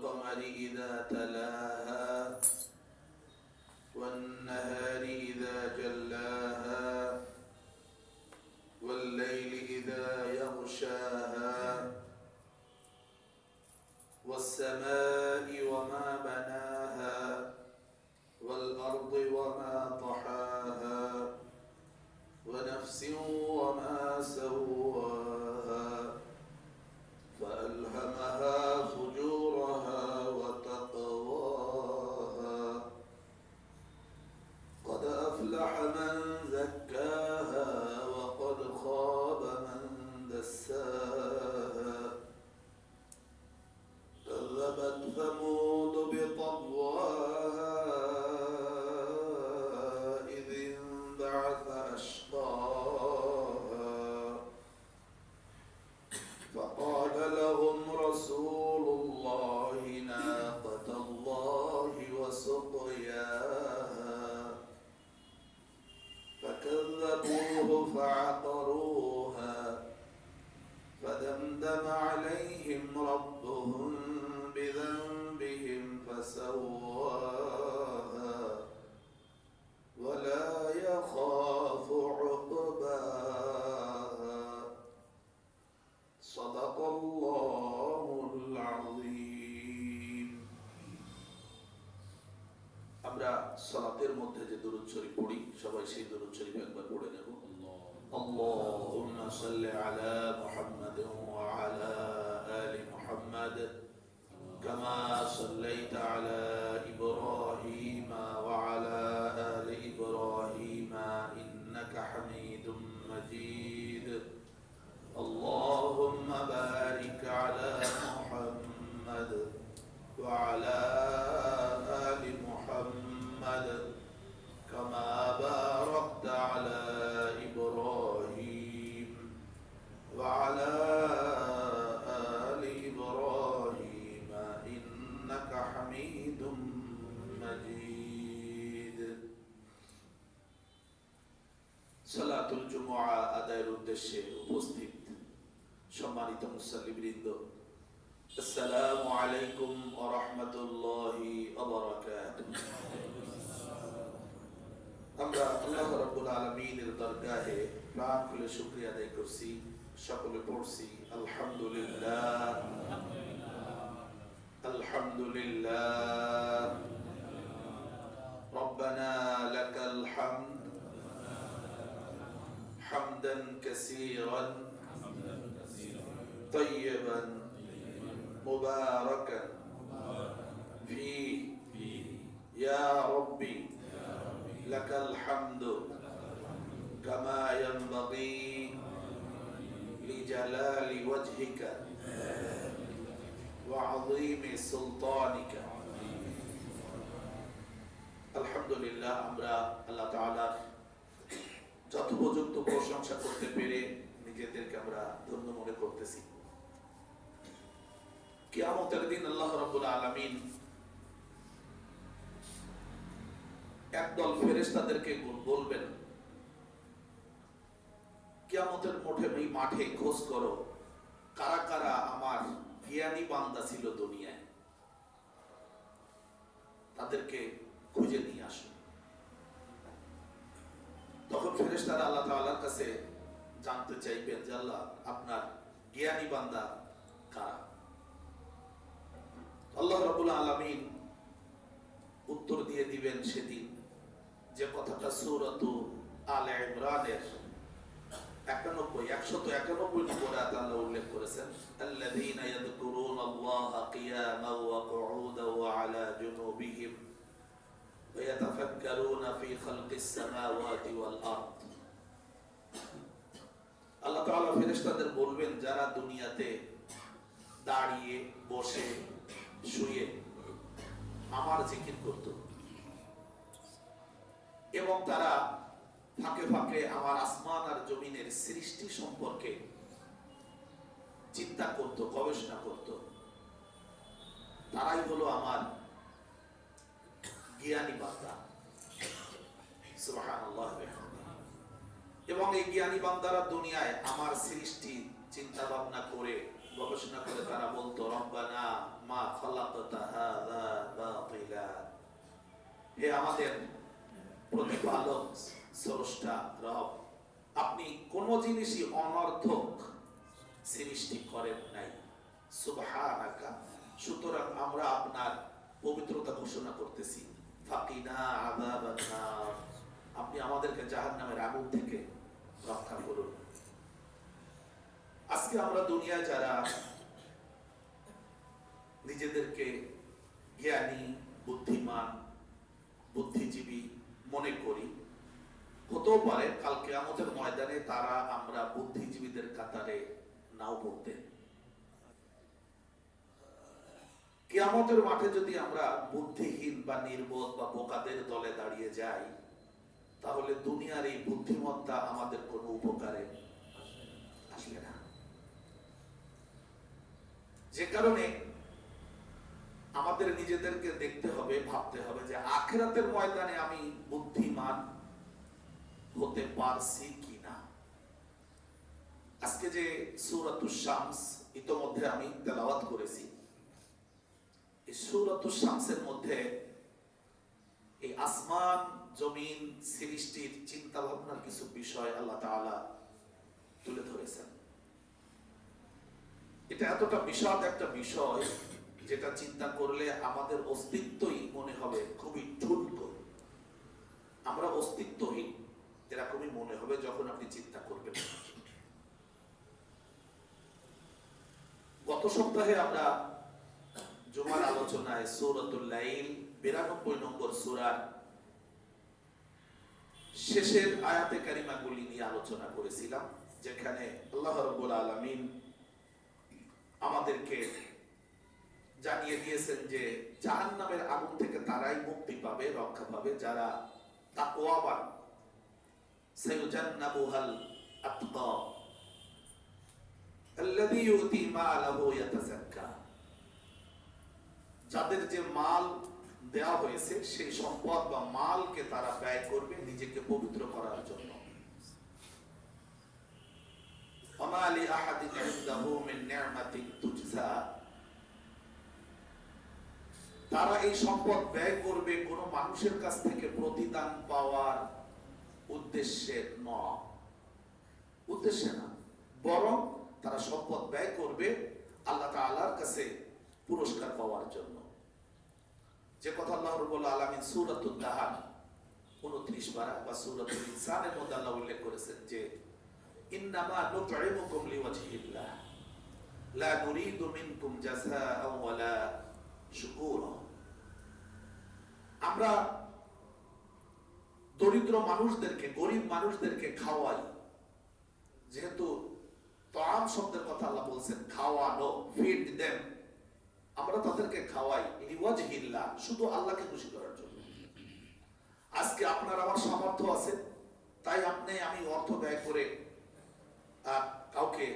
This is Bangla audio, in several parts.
والقمر إذا تلاها والنهار إذا جلاها والليل إذا يغشاها والسماء وما بناها والأرض وما طحاها ونفس وما سواها فألهمها فجورها وتقواها قد أفلح من زكاها وقد خاب من دساها كذبت ثمود بطغواها إذ انبعث أشقاها فقال لهم رسول الله ناقة الله وسقياها فكذبوه فعقروها فدمدم عليهم ربهم بذنبهم فسواها ولا يخاف عقباها صدق الله العظيم আমরা সালাতের মধ্যে যে দরুদ শরীফ পড়ি সবাই সেই দরুদ শরীফ একবার পড়ে নেব اللهم صل على محمد وعلى آل محمد كما صليت على إبراهيم وعلى آل إبراهيم إنك حميد مجيد اللهم بارك على محمد وعلى آل محمد كما باركت على إبراهيم وعلى آل إبراهيم إنك حميد مجيد صلاة الجمعة আদায়ের উদ্দেশ্যে উপস্থিত সম্মানিত মুসল্লিবৃন্দ আসসালামু আলাইকুম ওয়া রাহমাতুল্লাহি ওয়া বারাকাতুহু আমরা আল্লাহ রাব্বুল আলামিনের দরগাহে প্রাণ খুলে শুকরিয়া আদায় করছি সকলে পড়ছি আলহামদুলিল্লাহ আলহামদুলিল্লাহ ربنا لك الحمد حمدا كثيرا طيبا مباركا فيه يا ربي لك الحمد كما ينبغي لجلال وجهك وعظيم سلطانك الحمد لله আমরা আল্লাহ তাআলার যথোপযুক্ত প্রশংসা করতে পেরে নিজেদেরকে আমরা ধন্য মনে করতেছি কিয়ামতের দিন আল্লাহ রাব্বুল আলামিন একদল ফেরেশতাদেরকে বলবেন কিয়ামতের মাঠে খোঁজ করো কারা কারা আমার জ্ঞানী বান্দা ছিল দুনিয়ায় তাদেরকে খুঁজে নিয়ে আসো তখন ফেরেশতারা আল্লাহ তাআলার কাছে জানতে চাইবেন যে আল্লাহ আপনার জ্ঞানী বান্দা কারা আল্লাহ রাব্বুল আলামিন উত্তর দিয়ে দিবেন সেদিন যে কথাটা সূরাত আলে ইমরানের 191 নম্বর আয়াতে আল্লাহ উল্লেখ করেছেন আল্লাযীনা ইয়াযকুরুনাল্লাহা কিয়ামান ওয়া কুউদান ওয়া আলা জুনুবিহিম ওয়া ইয়াতাফাক্কারুনা ফি খালকিস সামাওয়াতি ওয়াল আরদ আল্লাহ তাআলা ফেরেশতাদের বলবেন যারা দুনিয়াতে দাঁড়িয়ে বসে শুয়ে আমার জিকির করত এবং তারা ফাঁকে ফাঁকে আমার আসমান আর জমিনের সৃষ্টি সম্পর্কে চিন্তা করত গবেষণা করত তারাই হলো আমার জ্ঞানী বান্দা সুবহানাল্লাহ এবং এই জ্ঞানী বান্দারা দুনিয়ায় আমার সৃষ্টি চিন্তা ভাবনা করে গবেষণা করে তারা বলতো রব্বানা মা খালাকতা হাযা বাতিলা, হে আমাদের প্রতিপালক স্রষ্টা রব, আপনি কোন জিনিসই অনর্থক সৃষ্টি করেন নাই। সুবহানাকা, সুতরাং আমরা আপনার পবিত্রতা ঘোষণা করতেছি। ফাকিনা আযাবান নার, আপনি আমাদেরকে জাহান্নামের আগুন থেকে রক্ষা করুন। আজকে আমরা দুনিয়ায় যারা নিজেদেরকে জ্ঞানী, বুদ্ধিমান, বুদ্ধিজীবী মনে করি, হতেও পারে কাল কিয়ামতের ময়দানে তারা আমরা বুদ্ধিজীবীদের কাতারে নাও পড়তে। কিয়ামতের মাঠে যদি আমরা বুদ্ধিহীন বা নির্বোধ বা বোকাদের দলে দাঁড়িয়ে যাই, তাহলে দুনিয়ার এই বুদ্ধিমত্তা আমাদের কোনো উপকারে আসবে না। যে কারণে আমাদের নিজেদেরকে দেখতে হবে, ভাবতে হবে যে আখিরাতের ময়দানে আমি বুদ্ধিমান হতে পারছি কিনা। আজকে যে সূরাতুশ শামস ইতোমধ্যে আমি তেলাওয়াত করেছি, এই সূরাতুশ শামসের মধ্যে এই আসমান জমিন সৃষ্টির চিন্তা ভাবনার কিছু বিষয় আল্লাহ তাআলা তুলে ধরেছেন। এটা এতটা বিশাল একটা বিষয় যেটা চিন্তা করলে আমাদের অস্তিত্বই মনে হবে খুবই ঠুনকো, আমরা অস্তিত্বহীন এরকমই মনে হবে যখন আপনি চিন্তা করবেন। গত সপ্তাহে আমরা জুমার আলোচনায় সূরাতুল লাইল 92 নম্বর সূরার শেষের আয়াতে কারিমাগুলি নিয়ে আলোচনা করেছিলাম, যেখানে আল্লাহ রাব্বুল আলামিন আমাদেরকে জানিয়ে দিয়েছেন যে জাহান্নামের আগুন থেকে তারাই মুক্তি পাবে, রক্ষা পাবে যারা তাকওয়াবান। সায়ুজান্নাবুহাল আতকা আল্লাযী ইউতি মালাহু ইয়াতাযাক্কা, যাদের যে মাল দেয়া হয়েছে সেই সম্পদ বা মালকে তারা ব্যয় করবে নিজেকে পবিত্র করার জন্য। ওয়া লি আহাদিন ইনদাহু মিন নি'মাতিন তুজজা, তারা এই সম্পদ ব্যয় করবে কোন মানুষের কাছ থেকে প্রতিদান পাওয়ার উদ্দেশ্যে নয়, উদ্দেশ্যে না, বরং তারা সম্পদ ব্যয় করবে আল্লাহ তাআলার কাছে পুরস্কার পাওয়ার জন্য। যে কথা আল্লাহ রাব্বুল আলামিন সূরাতুদ দাহার 29 পারা বা সূরাতুল ইনসানের মধ্যে আল্লাহ উল্লেখ করেছেন যে ইন্নামা নুতঈমুকুম লিওয়াজহিল্লাহ লা নুরিদু মিনকুম জাযাআন ওয়ালা শুকুরা, আমরা দরিদ্র মানুষদেরকে, গরিব মানুষদেরকে খাওয়াই। যেহেতু তাআম শব্দের কথা আল্লাহ বলছেন, খাওয়ানো, ফিড দেম, আমরা তাদেরকে খাওয়াই লিওয়াজহিল্লাহ, শুধু আল্লাহকে খুশি করার জন্য। আজকে আপনার আমার সামর্থ্য আছে তাই আমি অর্থ ব্যয় করে কাউকে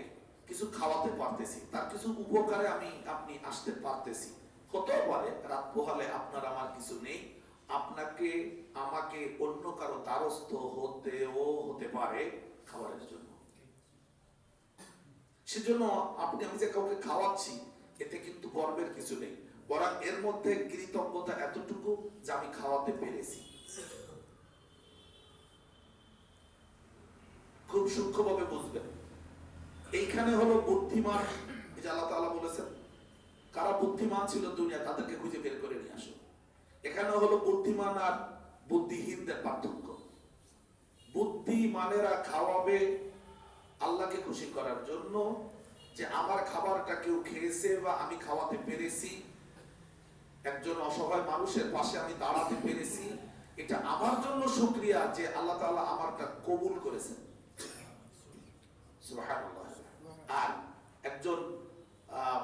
কিছু খাওয়াতে পারতেছি, তার কিছু উপকারে আপনি আসতে পারতেছি। হতে পারে রাত পোহালে আপনার আমার কিছু নেই, আপনাকে আমাকে অন্য কারো দ্বারস্থ হতে পারে খাবারের জন্য। সেজন্য আমি যে কাউকে খাওয়াচ্ছি এতে কিন্তু গর্বের কিছু নেই, বরং এর মধ্যে কৃতজ্ঞতা এতটুকু যে আমি খাওয়াতে পেরেছি। খুব সূক্ষ্মভাবে বুঝবেন। এইখানে হলো বুদ্ধিমান, এই যে আল্লাহ তাআলা বলেছেন কারা বুদ্ধিমান ছিল দুনিয়া তাদেরকে খুঁজে বের করে নিয়ে আসো। এখানে হলো বুদ্ধিমান আর বুদ্ধিহীনদের পার্থক্য। বুদ্ধিমানেরা খাওয়াবে আল্লাহকে খুশি করার জন্য, যে আমার খাবারটা কেউ খেয়েছে বা আমি খাওয়াতে পেরেছি, একজন অসহায় মানুষের পাশে আমি দাঁড়াতে পেরেছি, এটা আমার জন্য শুকরিয়া যে আল্লাহ তাআলা আমারটা কবুল করেছেন। সুবহানাল্লাহ। আর একজন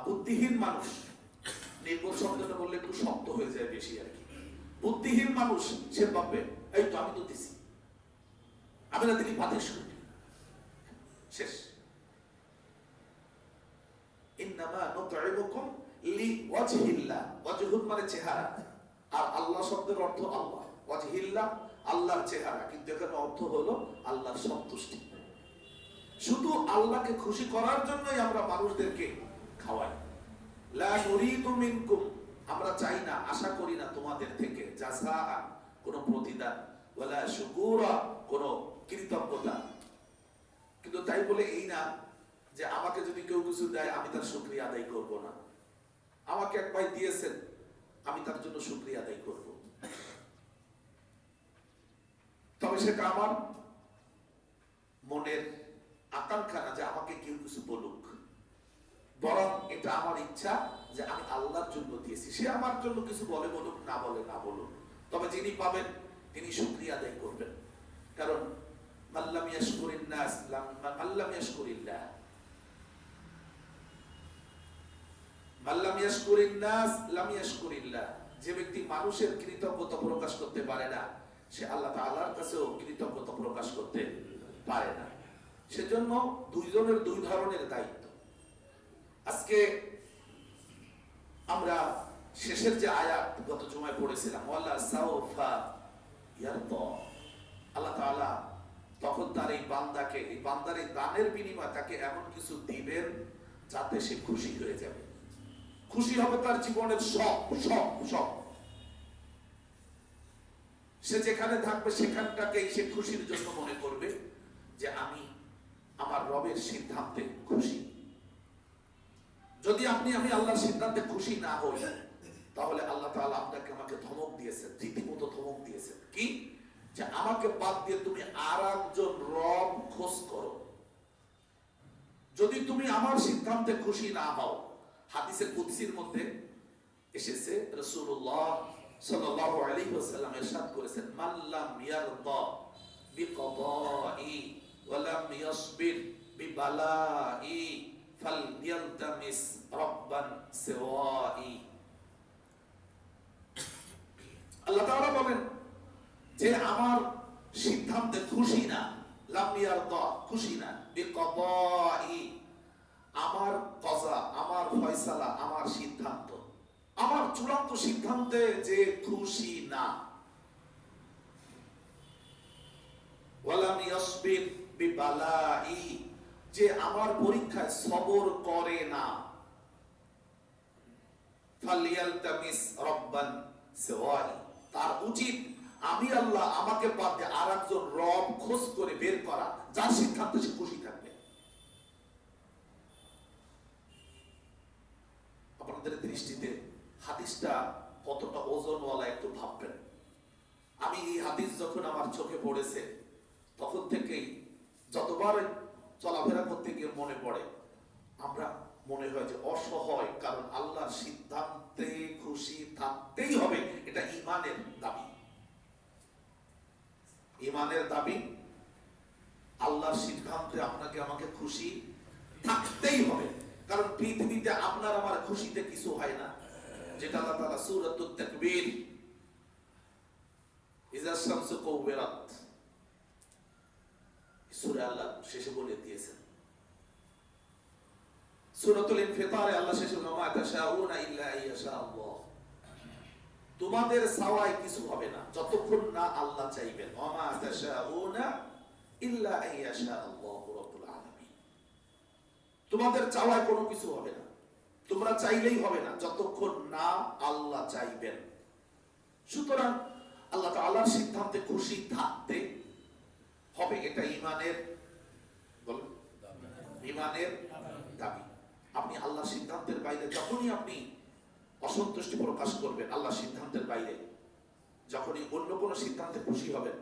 বুদ্ধিহীন মানুষ, নির্বোধ শব্দটা বললে একটু শক্ত হয়ে যায় বেশি আর কি, বুদ্ধিহীন মানুষ সে ভাববে এই তো আমি তো দিছি, আমি না দিলি পাতে শুনি শেষ। ইন্নামা নুতঈমুকুম লিওয়াজহিল্লাহ, ওয়াজহুন মানে চেহারা, আর আল্লাহ শব্দের অর্থ আল্লাহ, ওয়াজহিল্লাহ আল্লাহর চেহারা, কিন্তু এখানে অর্থ হলো আল্লাহর সন্তুষ্টি। শুধু আল্লাহকে খুশি করার জন্যই আমরা মানুষদেরকে খাওয়াই। লা নুরিদু মিনকুম, আমরা চাই না, আশা করি না তোমাদের থেকে জাযাআন, কোনো প্রতিদান, ওয়ালা শুকুরা, কোনো কৃতজ্ঞতা। কিন্তু তাই বলে এই না যে আমাকে যদি কেউ কিছু দেয় আমি তার শুকরিয়া আদায় করব না। আমাকে এক ভাই দিয়েছেন, আমি তার জন্য শুকরিয়া আদায় করব, তবে সেটা আমার মনের আকাঙ্ক্ষা না যে আমাকে কেউ কিছু বলুক, বরং এটা আমার ইচ্ছা যে আমি আল্লাহর জন্য দিয়েছি। সে আমার জন্য কিছু বলে বলুক, না বলে না বলুক, তবে যিনি পাবেন তিনি শুকরিয়া আদায় করবেন। কারণ মাল্লাম ইয়াশকুরিন নাস মাল্লাম ইয়াশকুরিল্লাহ, মাল্লাম ইয়াশকুরিন নাস লাম ইয়াশকুরিল্লাহ। যে ব্যক্তি মানুষের কৃতজ্ঞতা প্রকাশ করতে পারে না, সে আল্লাহ তাআলার কাছেও কৃতজ্ঞতা প্রকাশ করতে পারে না। সেজন্য দুইজনের দুই ধরনের দায়িত্ব। আজকে আমরা শেষের যে আয়াত গত জুমায় পড়েছিলাম, ওয়ালা সাউফা ইয়ারদা, আল্লাহ তাআলা তখন তার এই বান্দাকে, এই বান্দার এই দানের বিনিময়ে তাকে এমন কিছু দিবেন যাতে সে খুশি হয়ে যাবে। খুশি হবে তার জীবনের সব সব সব। সে যেখানে থাকবে সেখানটাকেই সে খুশির জন্য মনে করবে যে আমি আমার রবের সিদ্ধান্তে খুশি। যদি আমি আল্লাহর সিদ্ধান্তে খুশি না হই, তাহলে আল্লাহ তাআলা আপনাকে আমাকে ধমক দিয়েছেন, রীতিমতো ধমক দিয়েছেন। কি? যে আমাকে বাদ দিয়ে তুমি আর একজন রব খোঁজ করো। যদি তুমি আমার সিদ্ধান্তে খুশি না হও, হাদিসে কুদসির মধ্যে এসেছে, রাসূলুল্লাহ সাল্লাল্লাহু আলাইহি ওয়াসাল্লাম ইরশাদ করেছেন, মাল্লাম ইয়ারদা বিকদাই ওয়া লাম ইয়াসবির বিবালাই ফালইয়ালতামিস রাব্বান সিওয়াই। আল্লাহ তাআলা বলেন যে আমার সিদ্ধান্তে খুশি না, লাম ইয়ারদা, খুশি না, বিকদাই, আমার কজা, আমার ফয়সালা, আমার সিদ্ধান্ত, আমার চূড়ান্ত সিদ্ধান্তে যে খুশি না, ওয়ালাম ইয়াসবির বিবালাই, যে আমার পরীক্ষায় সবর করে না, ফালিয়ালতামিস রাব্বান সিওয়াই, তার উচিত আমি আল্লাহ আমাকে বাদ দিয়ে আর একজন রব খোঁজ করে বের করা যার সিদ্ধান্তে সে খুশি থাকবে। আপনাদের দৃষ্টিতে হাদিসটা কতটা ওজনওয়ালা একটু ভাববেন। আমি এই হাদিস যখন আমার চোখে পড়েছে তখন থেকেই যতবার চলাফেরা করতে গিয়ে মনে পড়ে, আমরা মনে হয় যে অসহায়, কারণ আল্লাহর সিদ্ধান্তে খুশি থাকতেই হবে। এটা ঈমানের দাবি, ঈমানের দাবি। আল্লাহর সিদ্ধান্তে আপনাকে আমাকে খুশি থাকতেই হবে, কারণ পৃথিবীতে আপনার আমার খুশিতে কিছু হয় না। যেটা আল্লাহ তাআলা সূরাতুত তাকবীর, ইযা শামসু কুওবিরাত, সূরা আল্লাহ শেষে বলে দিয়েছেন। সূরাতুল ইনফিতারে আল্লাহ শেষে বলেন, মা তাশাউনা ইল্লা আইয়াশা আল্লাহ, তোমাদের চাওয়ায় কিছু হবে না যতক্ষণ না আল্লাহ চাইবেন। ওয়া মা তাশাউনা ইল্লা আইয়াশা আল্লাহু রাব্বুল আলামিন, তোমাদের চাওয়ায় কোনো কিছু হবে না, তোমরা চাইলেই হবে না যতক্ষণ না আল্লাহ চাইবেন। সুতরাং আল্লাহ তাআলার সিদ্ধান্তে খুশি থাকতে হবে, এটা ঈমানের, বলেন, ঈমানের দাবি। আপনি আল্লাহর সিদ্ধান্তের বাইরে যখনই আপনি অসন্তুষ্টি প্রকাশ করবেন, আল্লাহর সিদ্ধান্তের বাইরে যখনই অন্য কোনো সিদ্ধান্তে খুশি হবেন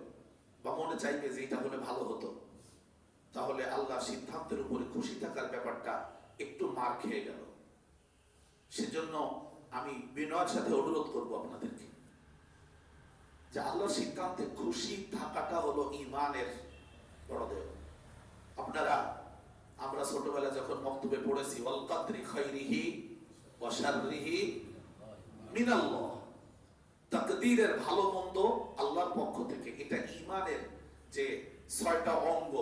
বা মনে চাইবে যে এটা হলে ভালো হতো, তাহলে আল্লাহর সিদ্ধান্তের উপরে খুশি থাকার ব্যাপারটা একটু মার খেয়ে গেল। সেজন্য আমি বিনয়ের সাথে অনুরোধ করব আপনাদেরকে যে আল্লাহর সিদ্ধান্তে খুশি থাকাটা হলো ঈমানের বড় দেহ। আপনারা, আমরা ছোটবেলায় যখন বক্তব্যে পড়েছি, ওয়াল কাদরি খাইরিহি ওয়া শাররিহি মিনাল্লাহ, তাকদীরের ভালো মন্দ আল্লাহর পক্ষ থেকে, এটা ঈমানের যে 6টা অঙ্গ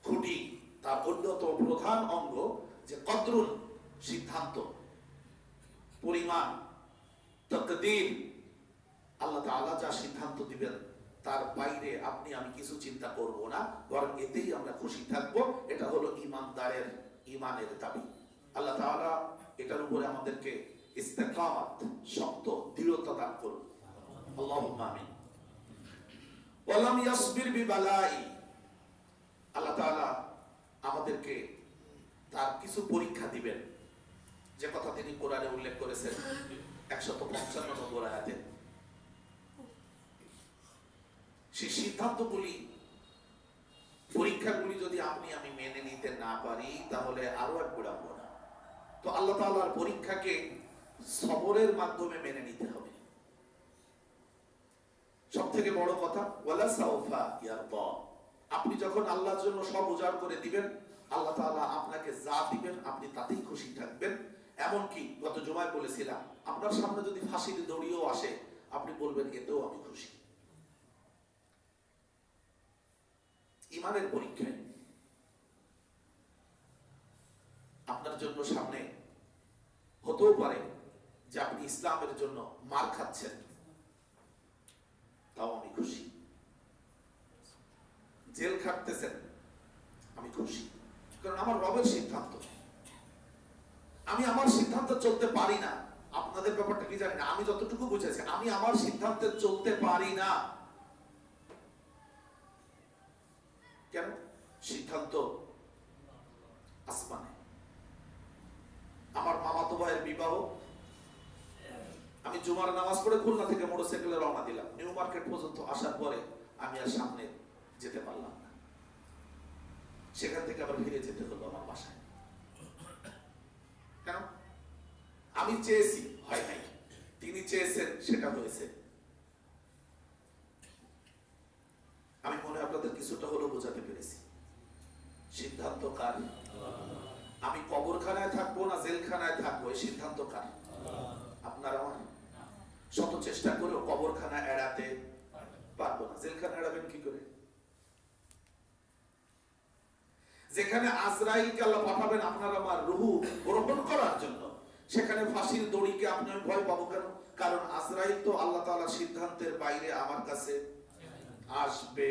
খুঁটি, তার অন্যতম প্রধান অঙ্গ যে কদরুল, সিদ্ধান্ত, পরিমাণ, তাকদীর। আল্লাহ তাআলা যা সিদ্ধান্ত দিবেন তার বাইরে আপনি আমি কিছু চিন্তা করব না, বরং এতেই আমরা খুশি থাকব। এটা হলো ঈমানদারের ঈমানের দাবি। আল্লাহ তাআলা এটার উপরে আমাদেরকে ইস্তেকামাত, শক্ত দৃঢ়তা দান করুন। আল্লাহুম্মা আমিন। ওয়ালাম ইয়াসবির বিবালাই, আল্লাহ তাআলা আমাদেরকে তার কিছু পরীক্ষা দিবেন, যে কথা তিনি কোরআনে উল্লেখ করেছেন 155 নম্বর আয়াতে। সেই সিদ্ধান্তগুলি, পরীক্ষাগুলি যদি আপনি আমি মেনে নিতে না পারি তাহলে আরো এক বিড়ম্বনা। তো আল্লাহ তাআলার পরীক্ষাকে সবরের মাধ্যমে মেনে নিতে হবে। সব থেকে বড় কথা, ওয়ালা সাউফা ইয়ারদা, আপনি যখন আল্লাহর জন্য সব উজাড় করে দিবেন, আল্লাহ তাআলা আপনাকে যা দিবেন আপনি তাতেই খুশি থাকবেন। এমনকি গত জুমায় বলেছিলাম, আপনার সামনে যদি ফাঁসির দড়িও আসে আপনি বলবেন এতেও আমি খুশি। ইমানের পরীক্ষায় আপনার জন্য সামনে হতেও পারে যে আপনি ইসলামের জন্য মার খাচ্ছেন, তাও আমি খুশি। জেল খাটতেছেন, আমি খুশি, কারণ আমার রবের সিদ্ধান্ত। আমি আমার সিদ্ধান্ত চলতে পারি না। আপনাদের ব্যাপারটা কি জানি না, আমি যতটুকু বুঝেছি আমি আমার সিদ্ধান্তে চলতে পারি না। কেন? সিদ্ধান্ত আসমানে। আমার মামাতো ভাইয়ের বিবাহ, আমি জুমার নামাজ পড়ে খুলনা থেকে মোটরসাইকেলে রওনা দিলাম, নিউ মার্কেট পর্যন্ত আসার পরে আমি আর সামনে যেতে পারলাম না, সেখান থেকে আবার ফিরে যেতে হলো আমার বাসায়। কেন? আমি চেয়েছি, হয় নাই, তিনি চেয়েছেন, সেটা হয়েছে। আমি মনে আপনাদের কিছুটা হলেও বোঝাতে পেরেছি। সিদ্ধান্ত কার? আমি কবরখানায় থাকবো না জেলখানায় থাকবো, এই সিদ্ধান্ত কার? আপনার আমার। শত চেষ্টা করেও কবরখানা এড়াতে পারবো না। জেলখানা এড়াবেন কি করে? যেখানে আজরাইলকে আল্লাহ পাঠাবেন আপনার আমার রূহ গ্রহণ করার জন্য, সেখানে ফাঁসির দড়িকে আপনি ভয় পাবো কেন? কারণ আজরাইল তো আল্লাহ তাআলার সিদ্ধান্তের বাইরে আমার কাছে আসবে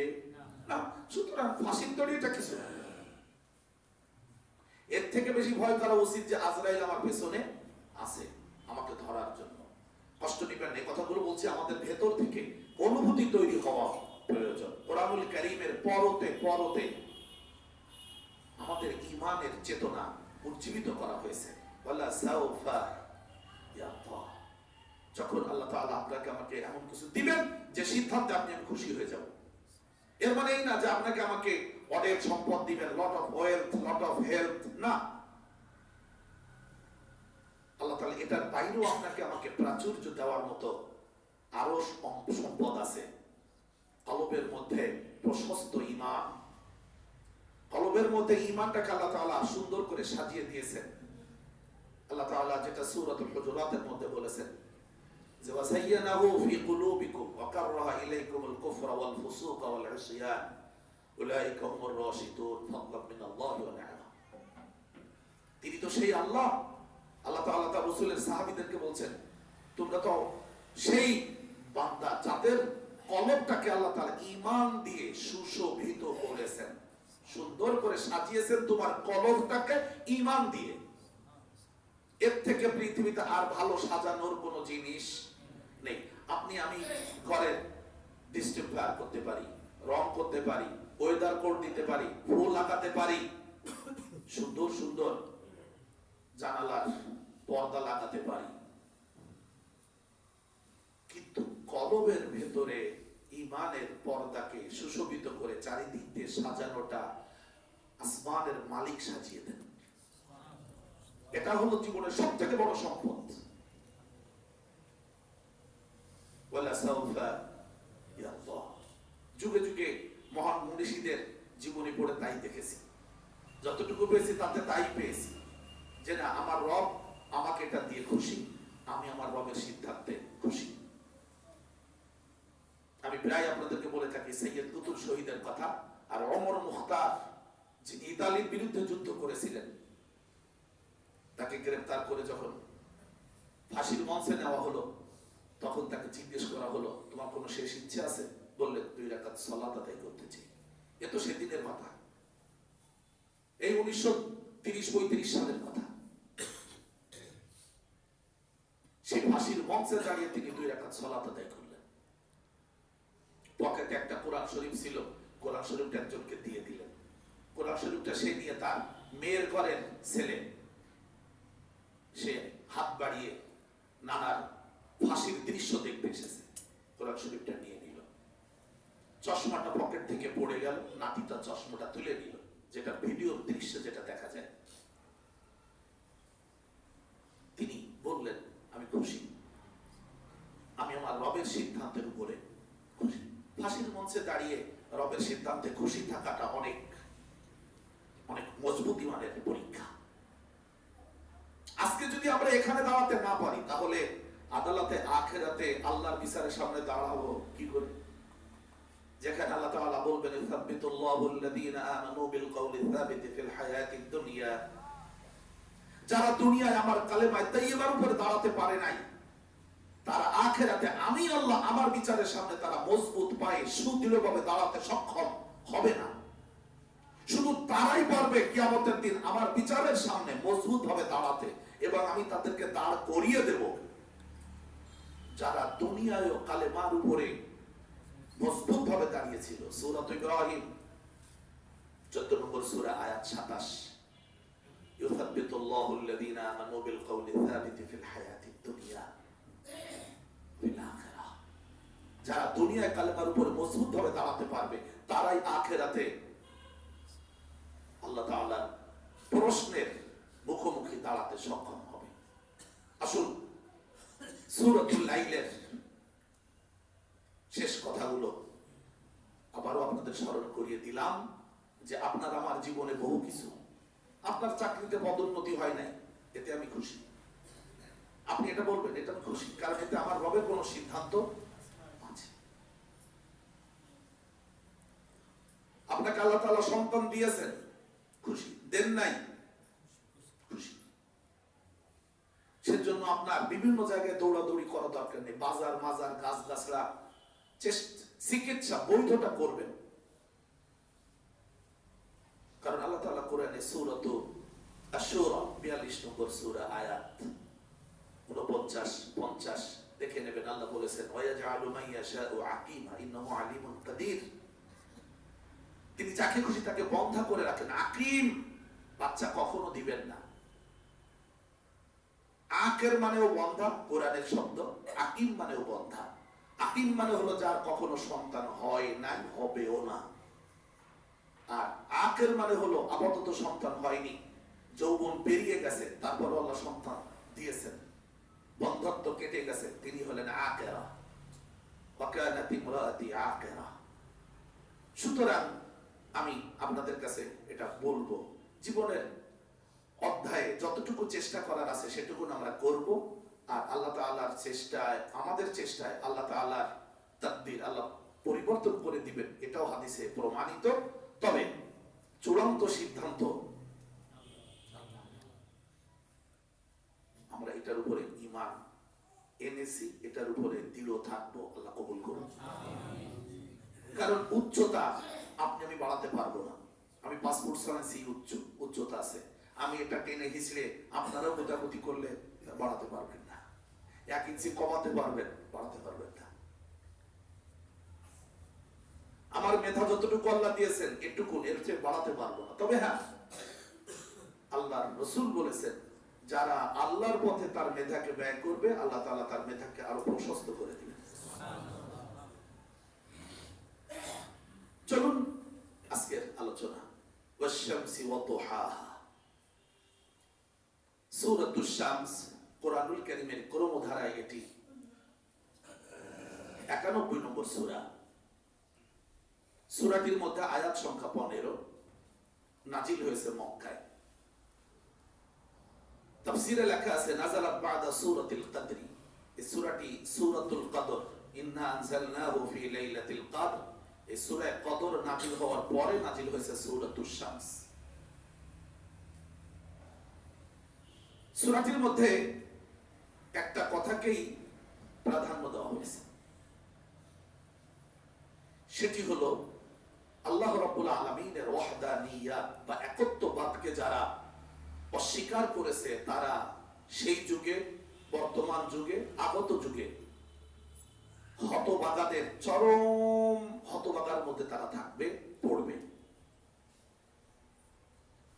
না। সুতরাং ফাঁসির দড়িটা কিছু না। এর থেকে বেশি ভয় করা উচিত যে আজরাইল আমার পেছনে আছে আমাকে ধরার জন্য। কষ্ট নিবেন না, কথাগুলো বলছি আমাদের ভেতর থেকে অনুভূতি তৈরি হওয়া প্রয়োজন। কোরআনুল কারীমের পরতে পরতে আমাদের ঈমানের চেতনা উজ্জীবিত করা হয়েছে। ওয়ালা সাউফা ইয়ারদা, যখন আল্লাহ তাআলা আপনাকে আমাকে এমন কিছু দিবেন যে সিদ্ধান্তে আপনি খুশি হয়ে যাব। এর মানে এই না যে আপনাকে আমাকে অনেক সম্পদ দিবেন, lot of wealth, lot of health, না। আল্লাহ তাআলা এটার বাইরেও আপনাকে আমাকে প্রাচুর্য দেওয়ার মতো আরো সম্পদ আছে। কলবের মধ্যে প্রশস্ত ঈমান, কলবের মধ্যে ঈমানটাকে আল্লাহ তাআলা সুন্দর করে সাজিয়ে দিয়েছেন। আল্লাহ তাআলা যেটা সূরাতুল হুজুরাতের মধ্যে বলেছেন যে ওয়াসাইয়ানাহু ফি কুলুবিকুম ওয়া কাররাহা ইলাইকুমুল কুফরা ওয়াল ফুসুকা ওয়াল ইসয়ান উলাইকা হুমুর রাশিদুন ফাদলাম মিনাল্লাহি ওয়া নি'মা। তিনি তো সেই আল্লাহ। আল্লাহ তাআলা তার রাসূলের সাহাবীদেরকে বলছেন, তোমরা তো সেই বান্দা যাদের কলবটাকে আল্লাহ তাআলা ঈমান দিয়ে সুশোভিত করেছেন, সুন্দর করে সাজিয়েছেন তোমার কলবটাকে ঈমান দিয়ে। এর থেকে পৃথিবীতে আর ভালো সাজানোর কোনো জিনিস নেই। আপনি আমি ঘরের ডিস্টেম্পার করতে পারি, রং করতে পারি, ওয়েদার কোড দিতে পারি, ফুল লাগাতে পারি, সুন্দর সুন্দর জানালার পর্দা লাগাতে পারি, কিন্তু কলবের ভেতরে ঈমানের পর্দাকে সুশোভিত করে চারিদিক দিয়ে সাজানোটা আসমানের মালিক সাজিয়ে দেন। এটা হলো জীবনের সব থেকে বড় সম্পদ। ওয়ালা সাউফা ইয়ারদা, যুগে যুগে মহান মুনিশিদের জীবনী পড়ে তাই দেখেছি। যতটুকু পেয়েছি তাতে তাই পেয়েছি যে না, আমার রব আমাকে এটা দিয়ে খুশি, আমি আমার রবের সিদ্ধান্তে খুশি। আমি প্রায় আপনাদেরকে বলে থাকি সৈয়দ কুতুব শহীদের কথা। আর ওমর মুখতার, যিনি ইতালির বিরুদ্ধে যুদ্ধ করেছিলেন, তাকে গ্রেফতার করে যখন ফাঁসির মঞ্চে নেওয়া হলো, তখন তাকে জিজ্ঞেস করা হলো, তোমার কোনো শেষ ইচ্ছে আছে? বললেন, 2 রাকাত সালাত আদায় করতে চাই। এ তো সেদিনের কথা, এই 1930-35 সালের কথা। সেই ফাঁসির মঞ্চে দাঁড়িয়ে তিনি 2 রাকাত সালাত আদায় করলেন। পকেটে একটা কোরআন শরীফ ছিল, কোরআন শরীফটা একজনকে দিয়ে দিলেন। কোরআন শরীফটা সে নিয়ে তার মেয়ের ঘরের ছেলে, সে হাত বাড়িয়ে নানার ফাঁসির দৃশ্য দেখতে এসেছে, কোরআন শরীফটা নিয়ে নিল। চশমাটা পকেট থেকে পড়ে গেল, নাতিটা চশমাটা তুলে নিল, যেটা ভিডিওর দৃশ্য যেটা দেখা যায়। তিনি বললেন, আমি খুশি, আমি আমার রবের সিদ্ধান্তের উপরে খুশি। ফাঁসির মঞ্চে দাঁড়িয়ে রবের সিদ্ধান্তে খুশি থাকাটা অনেক অনেক মজবুতি মানের পরীক্ষা। আজকে যদি আমরা এখানে দাঁড়াতে না পারি, তাহলে আদালতে আখিরাতে আল্লাহর বিচারের সামনে দাঁড়াবো কি করে? যেখানে আল্লাহ তাআলা বলবেন, ইসাব্বিতুল্লাহুল্লাযীনা আমানু বিল কওলি সাবিতি ফিল হায়াতিদ দুনিয়া, যারা দুনিয়ায় আমার কালেমায়ে তাইয়্যিবার উপরে দাঁড়াতে পারে নাই, তারা আখিরাতে আমি আল্লাহ আমার বিচারের সামনে তারা মজবুত পায়ে সুদৃঢ়ভাবে দাঁড়াতে সক্ষম হবে না। শুধু তারাই পারবে কিয়ামতের দিন আমার বিচারের সামনে মজবুত ভাবে দাঁড়াতে, এবং আমি তাদেরকে দাঁড় করিয়ে দেব যারা দুনিয়ায় ও কালেমার উপরে মজবুত ভাবে দাঁড়িয়েছিল। সূরা ইব্রাহিম 14 নম্বর সূরা আয়াত 27, ইউসাব্বিতুল্লাহুল্লাযীনা আমানু বিল কওলি সাবিতি ফিল হায়াতিদ দুনিয়া ফিল আখিরাহ, যারা দুনিয়ায় কালেমার উপরে মজবুত ভাবে দাঁড়াতে পারবে, তারাই আখিরাতে আল্লাহ তাআলার প্রশ্নের মুখোমুখি দাঁড়াতে সক্ষম হবে। আসুন সূরাতুল লাইলের শেষ কথাগুলো আবারও আপনাদের স্মরণ করিয়ে দিলাম, যে আপনার আমার জীবনে বহু কিছু, আপনার চাকরিতে পদোন্নতি হয় নাই, এতে আমি খুশি। আপনি এটা বলবেন, এটা আমি খুশি, কারণ এতে আমার রবের কোনো সিদ্ধান্ত আছে। আপনাকে আল্লাহ তাআলা সন্তান দিয়েছেন, খুশি। দেন নাই, খুশি। সেজন্য আপনার বিভিন্ন জায়গায় দৌড়াদৌড়ি করা দরকার নেই। বাজার মাজার গাছ গাছরা চিকিৎসা বৈধতা করবেন, কারণ আল্লাহ তাআলা কোরআনে সূরাত আশ-শুরা 42 নম্বর সূরা আয়াত 49 50 দেখে নেবেন। আল্লাহ বলেছেন, ওয়ায়াজআলু মান ইয়াশাউ আকীমা ইন্নাহু আলিমুন কাদির, তিনি যাকে খুশি তাকে বন্ধা করে রাখেন। আকীম, বাচ্চা কখনো দিবেন না। আকের মানেও বন্ধা, কোরআনের শব্দ। আকীম মানেও বন্ধা। আকীম মানে হলো যার কখনো সন্তান হয় নাই, হবেও না। আর আকের মানে হলো আপাতত সন্তান হয়নি, যৌবন পেরিয়ে গেছে, তারপর আল্লাহ সন্তান দিয়েছেন, বন্ধত্ব কেটে গেছে, তিনি হলেন আকেরা। ওয়া কানাত ইমরাতি আকেরা। সুতরাং আমি আপনাদের কাছে এটা বলবো, জীবনের অধ্যায়ে যতটুকু চেষ্টা করার আছে সেটুকু আমরা করব, আর আল্লাহ তাআলার চেষ্টায়, আমাদের চেষ্টায় আল্লাহ তাআলার তাকদীর আল্লাহ পরিবর্তন করে দিবেন, এটাও হাদিসে প্রমাণিত। তবে চূড়ান্ত সিদ্ধান্ত আমরা এটার উপরে ঈমান এনেছি, এটার উপরে দৃঢ় থাকবো। আল্লাহ কবুল করুন। কারণ উচ্চতা আপনি আমি বাড়াতে পারবো না। আমি 5 ফুট 6 উচ্চতা আছে, আমি এটা টেনে হিসড়ে আপনারাও গোটাগুটি করলে বাড়াতে পারবেন না। 1 ইঞ্চি কমাতে পারবেন, বাড়াতে পারবেন না। আমার মেধা যতটুকু আল্লাহ দিয়েছেন এটুকু, এর চেয়ে বাড়াতে পারবো না। তবে হ্যাঁ, আল্লাহর রাসূল বলেছেন, যারা আল্লাহর পথে তার মেধাকে ব্যয় করবে, আল্লাহ তাআলা তার মেধাকে আরো প্রশস্ত করে দিবেন। চলুন আজকের আলোচনা, ওয়াশ-শামসি ওয়া দুহাহা। সূরাতুশ শামস কোরআনুল কারীমের ক্রমধারায় এটি 91 নম্বর সূরা। সূরাটির মধ্যে আয়াত সংখ্যা 15, নাজিল হয়েছে মক্কায়। তাফসীরে লেখা আছে, নাযালাত বা'দা সূরাতিল কদর। এই সূরাটি সূরাতুল কদর, ইন্না আনজালনাহু ফি লাইলাতিল কদর। এই সূরা কদর নাজিল হওয়ার পরে নাজিল হয়েছে সূরাতুশ শামস। সূরাটির মধ্যে একটা কথাকেই প্রাধান্য দেওয়া হয়েছে, সেটি হলো আল্লাহ রাব্বুল আলামিনের ওয়াহদানিয়াত বা একত্ববাদকে যারা অস্বীকার করেছে, তারা সেই যুগে বর্তমান বর্তমান যুগে, আগত যুগে হতভাগাদের চরম হতভাগার মধ্যে তারা থাকবে, পড়বে।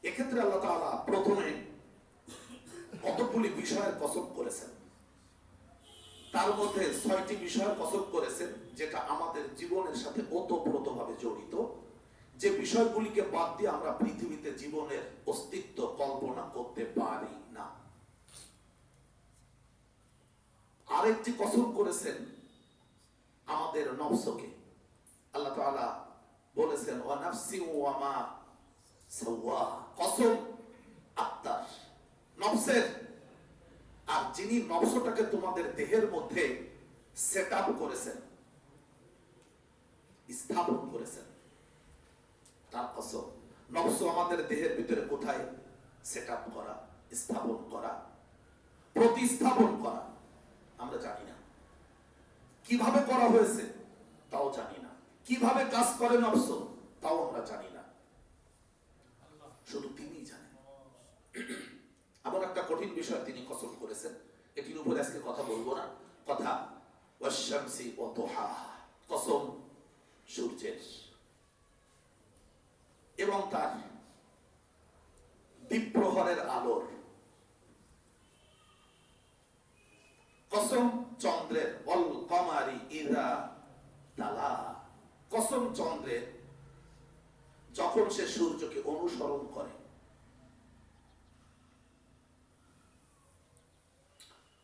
এক্ষেত্রে আল্লাহ তাআলা প্রথমে কতগুলি বিষয়ের কসম করেছেন, তার মধ্যে 6টি বিষয়ের কসম করেছেন যেটা আমাদের জীবনের সাথে ওতপ্রোতভাবে জড়িত, যে বিষয়গুলিকে বাদ দিয়ে আমরা পৃথিবীতে জীবনের অস্তিত্ব কল্পনা করতে পারি না। আরেকটি কসম করেছেন আমাদের নফসকে। আল্লাহ তাআলা বলেছেন ওয়া নাফসি ওয়া মা সাওয়া, কসম আত্মার, নফসের। আর যিনি নফসটাকে তোমাদের দেহের মধ্যে সেট আপ করেছেন, স্থাপন করেছেন, তার কসম। নফস আমাদের দেহের ভিতরে কোথায় সেট আপ করা, স্থাপন করা, প্রতিস্থাপন করা আমরা জানি না। কিভাবে করা হয়েছে তাও জানি না। কিভাবে কাজ করে নফস তাও আমরা জানি না, শুধু তিনিই জানেন। এমন একটা কঠিন বিষয় তিনি কসম করেছেন, এটির উপরে আজকে কথা বলবো না। কথা ওয়াশ-শামসি ওয়া দুহাহা, কসম সূর্যের এবং তার দ্বীপ্রহরের আলোর, কসম চন্দ্রের ওয়াল কমারি ইযা তালা, কসম চন্দ্রের যখন সে সূর্যকে অনুসরণ করে,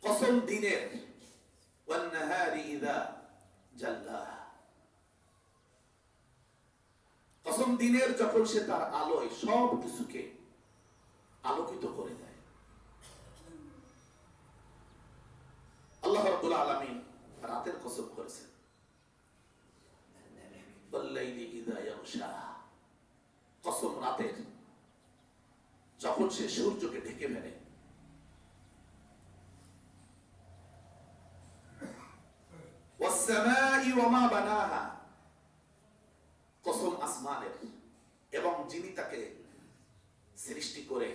কসম দিনের ওয়ান নাহারি ইযা জাল্লা, কসম দিনের যখন সে তার আলোয় সব কিছুকে আলোকিত করে দেয়। আল্লাহ রাব্বুল আলামিন রাতের কসম করেছেন ওয়াল্লাইলি ইযা ইয়াগশা, কসম রাতের যখন সে সূর্যকে ঢেকে ফেলে। ওয়াস-সামাই ওয়া মা বানাহা, কসম আসমানের এবং যিনি তাকে সৃষ্টি করে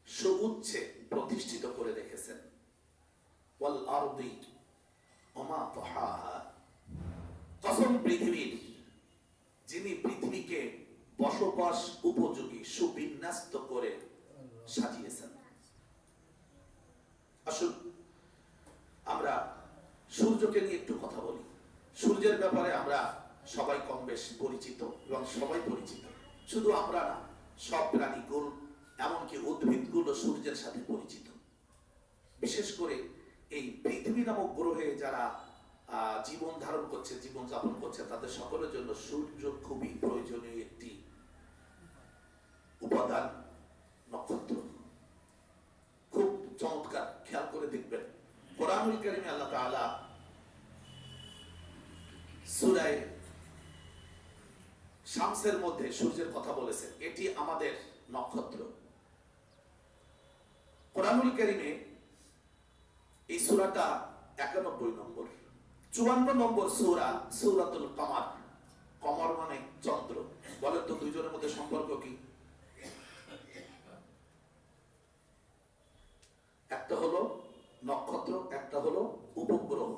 সুউচ্চে প্রতিষ্ঠিত করে রেখেছেন। ওয়াল আরদি ওয়া মা তাহাহা, কসম পৃথিবীর যিনি পৃথিবীকে বসবাস উপযোগী সুবিন্যস্ত করে সাজিয়েছেন। আসুন আমরা সূর্যকে নিয়ে একটু কথা বলি। সূর্যের ব্যাপারে আমরা সবাই কম বেশ পরিচিত এবং সবাই পরিচিত, শুধু আমরা না, সব প্রাণীগুলো এমনকি উদ্ভিদগুলো সূর্যের সাথে পরিচিত। বিশেষ করে এই পৃথিবী নামক গ্রহে যারা জীবন ধারণ করছে, জীবন যাপন করছে, তাদের সকলের জন্য সূর্য খুবই প্রয়োজনীয় একটি উপাদান, নক্ষত্র। খুব চমৎকার, খেয়াল করে দেখবেন কোরআনুল কারীমে আল্লাহ তাআলা সূরা শামসের মধ্যে সূর্যের কথা বলেছেন, এটি আমাদের নক্ষত্র। কোরআনুল কারীমে এই সূরাটা 91 নম্বর। 54 নম্বর সূরা সূরাতুল কমার। কমর মানে চন্দ্র। বলেন তো দুইজনের মধ্যে সম্পর্ক কি? একটা হলো নক্ষত্র, একটা হলো উপগ্রহ।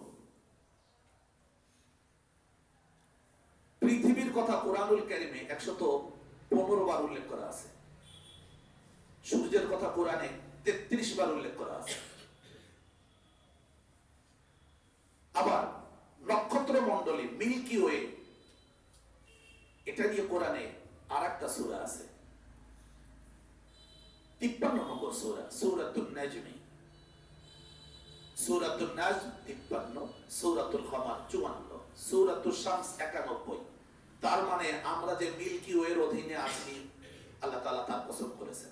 পৃথিবীর কথা কোরআনুল কারীমে 115 বার উল্লেখ করা আছে। সূর্যের কথা কোরআনে 33 বার উল্লেখ করা আছে। আবার নক্ষত্র মণ্ডলী মিল্কি ওয়ে, এটা নিয়ে কোরআনে আরেকটা সূরা আছে, 53 নম্বর সূরা সূরাতুন নাজম। সূরাতুন নাজম 53, সূরাতুল কমার 54, সূরাতুল শামস 91। তার মানে আমরা যে মিল্কি ওয়ের অধীনে আছি, আল্লাহ তাআলা তার কসম করেছেন।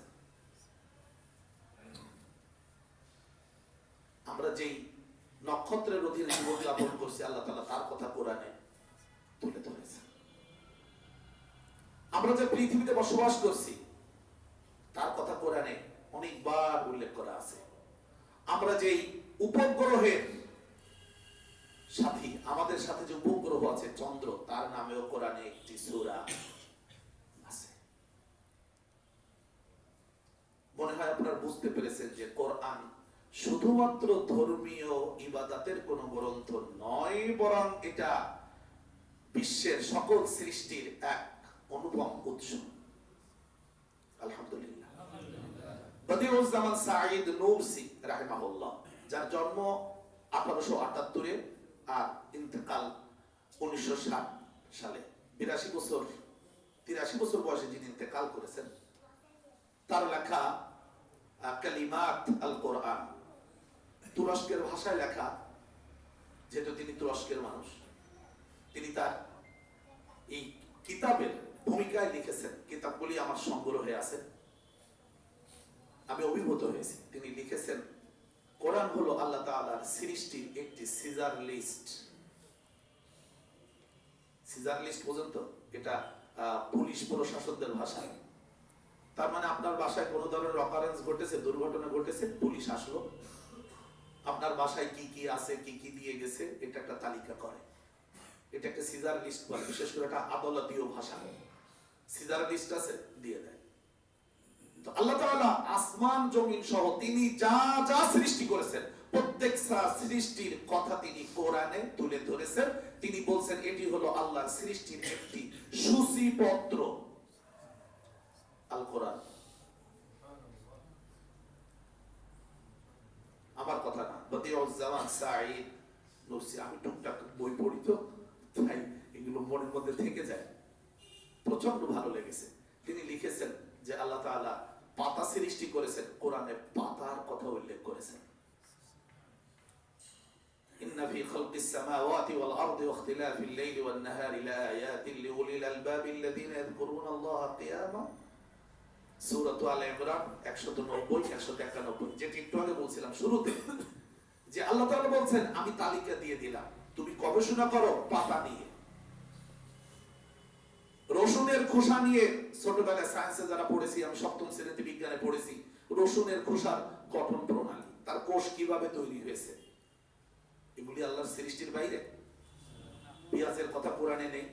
আমরা যেই নক্ষত্রের অধীনে জীবন যাপন করছি, আল্লাহ তাআলা তার কথা কোরআনে তুলে ধরেছেন। আমরা যে পৃথিবীতে বসবাস করছি, তার কথা কোরআনে অনেকবার উল্লেখ করা আছে। আমরা যেই উপগ্রহের সাথী, আমাদের সাথে যে উপগ্রহ আছে চন্দ্র, তার নামেও কোরআনে একটি সূরা আছে। মনে হয় আপনারা বুঝতে পেরেছেন যে কোরআন শুধুমাত্র ধর্মীয় ইবাদতের কোন গ্রন্থ নয়, বরং এটা বিশ্বের সকল সৃষ্টির এক অনুপম উৎস। আলহামদুলিল্লাহ। বদিউজ্জামান সাঈদ নূরসি রাহিমাহুল্লাহ, যার জন্ম 1878-এ আর ইন্তেকাল 1960 সালে, 83 বছর বয়সে যিনি ইন্তেকাল করেছেন, তার লেখা কালিমাত আল কোরআন, তুরস্কের ভাষায় লেখা, যেহেতু তিনি তুরস্কের মানুষ, তিনি তার এই কিতাবের ভূমিকায় লিখেছেন। কিতাবগুলি আমার সংগ্রহে আছে, আমি অভিভূত হয়েছি। তিনি লিখেছেন, কোরআন হলো আল্লাহ তাআলার সৃষ্টির একটি সিজার লিস্ট। সিজার লিস্ট পর্যন্ত এটা পুলিশ প্রশাসনদের ভাষায়। তার মানে আপনার বাসায় কোনো ধরনের অকারেন্স ঘটেছে, দুর্ঘটনা ঘটেছে, পুলিশ আসলো, আপনার বাসায় কি কি আছে, কি কি দিয়ে গেছে, এটা একটা তালিকা করে। এটা একটা সিজার লিস্ট বলে, বিশেষ করে একটা আদালতীয় ভাষা। সিজার লিস্ট আছে, দিয়ে দেয়। তো আল্লাহ তাআলা আসমান জমিন সহ তিনি যা যা সৃষ্টি করেছেন, প্রত্যেক সৃষ্টির কথা তিনি কোরআনে তুলে ধরেছেন। তিনি বলছেন এটি হলো আল্লাহর সৃষ্টির একটি সূচিপত্র, আল কোরআন। আমার কথা না, বদিউজ্জামান সাঈদ নূরসি। আমি টুকটাক বই পড়ি তো, তাই এগুলো মনের মধ্যে থেকে যায়। প্রচন্ড ভালো লেগেছে। তিনি লিখেছেন যে আল্লাহ তাআলা পাতা সৃষ্টি করেছেন, কোরআনে পাতার কথা উল্লেখ করেছেন। ইন্না ফি খালকিস সামাওয়াতি ওয়াল আরদি ওয়া ইখতিলাফিল লাইলি ওয়ান নাহারি লাআয়াতিন লিউলিল আলবাবিল্লাযীনা ইয়াযকুরুনাল্লাহা কিয়ামান। সূরা আলে ইমরান 190 191, যেটি একটু আগে বলছিলাম শুরুতে, যে আল্লাহ তাআলা বলছেন আমি তালিকা দিয়ে দিলাম, তুমি গবেষণা করো পাতা নিয়ে। রসুনের খোসা নিয়ে ছোটবেলায় সায়েন্সে যারা পড়েছি, আমি সপ্তম শ্রেণীতে বিজ্ঞানে পড়েছি, রসুনের খোসার গঠন প্রণালী, তার কোষ কিভাবে তৈরি হয়েছে, এগুলি আল্লাহর সৃষ্টির বাইরে? পেঁয়াজের কথা কোরআনে নেই?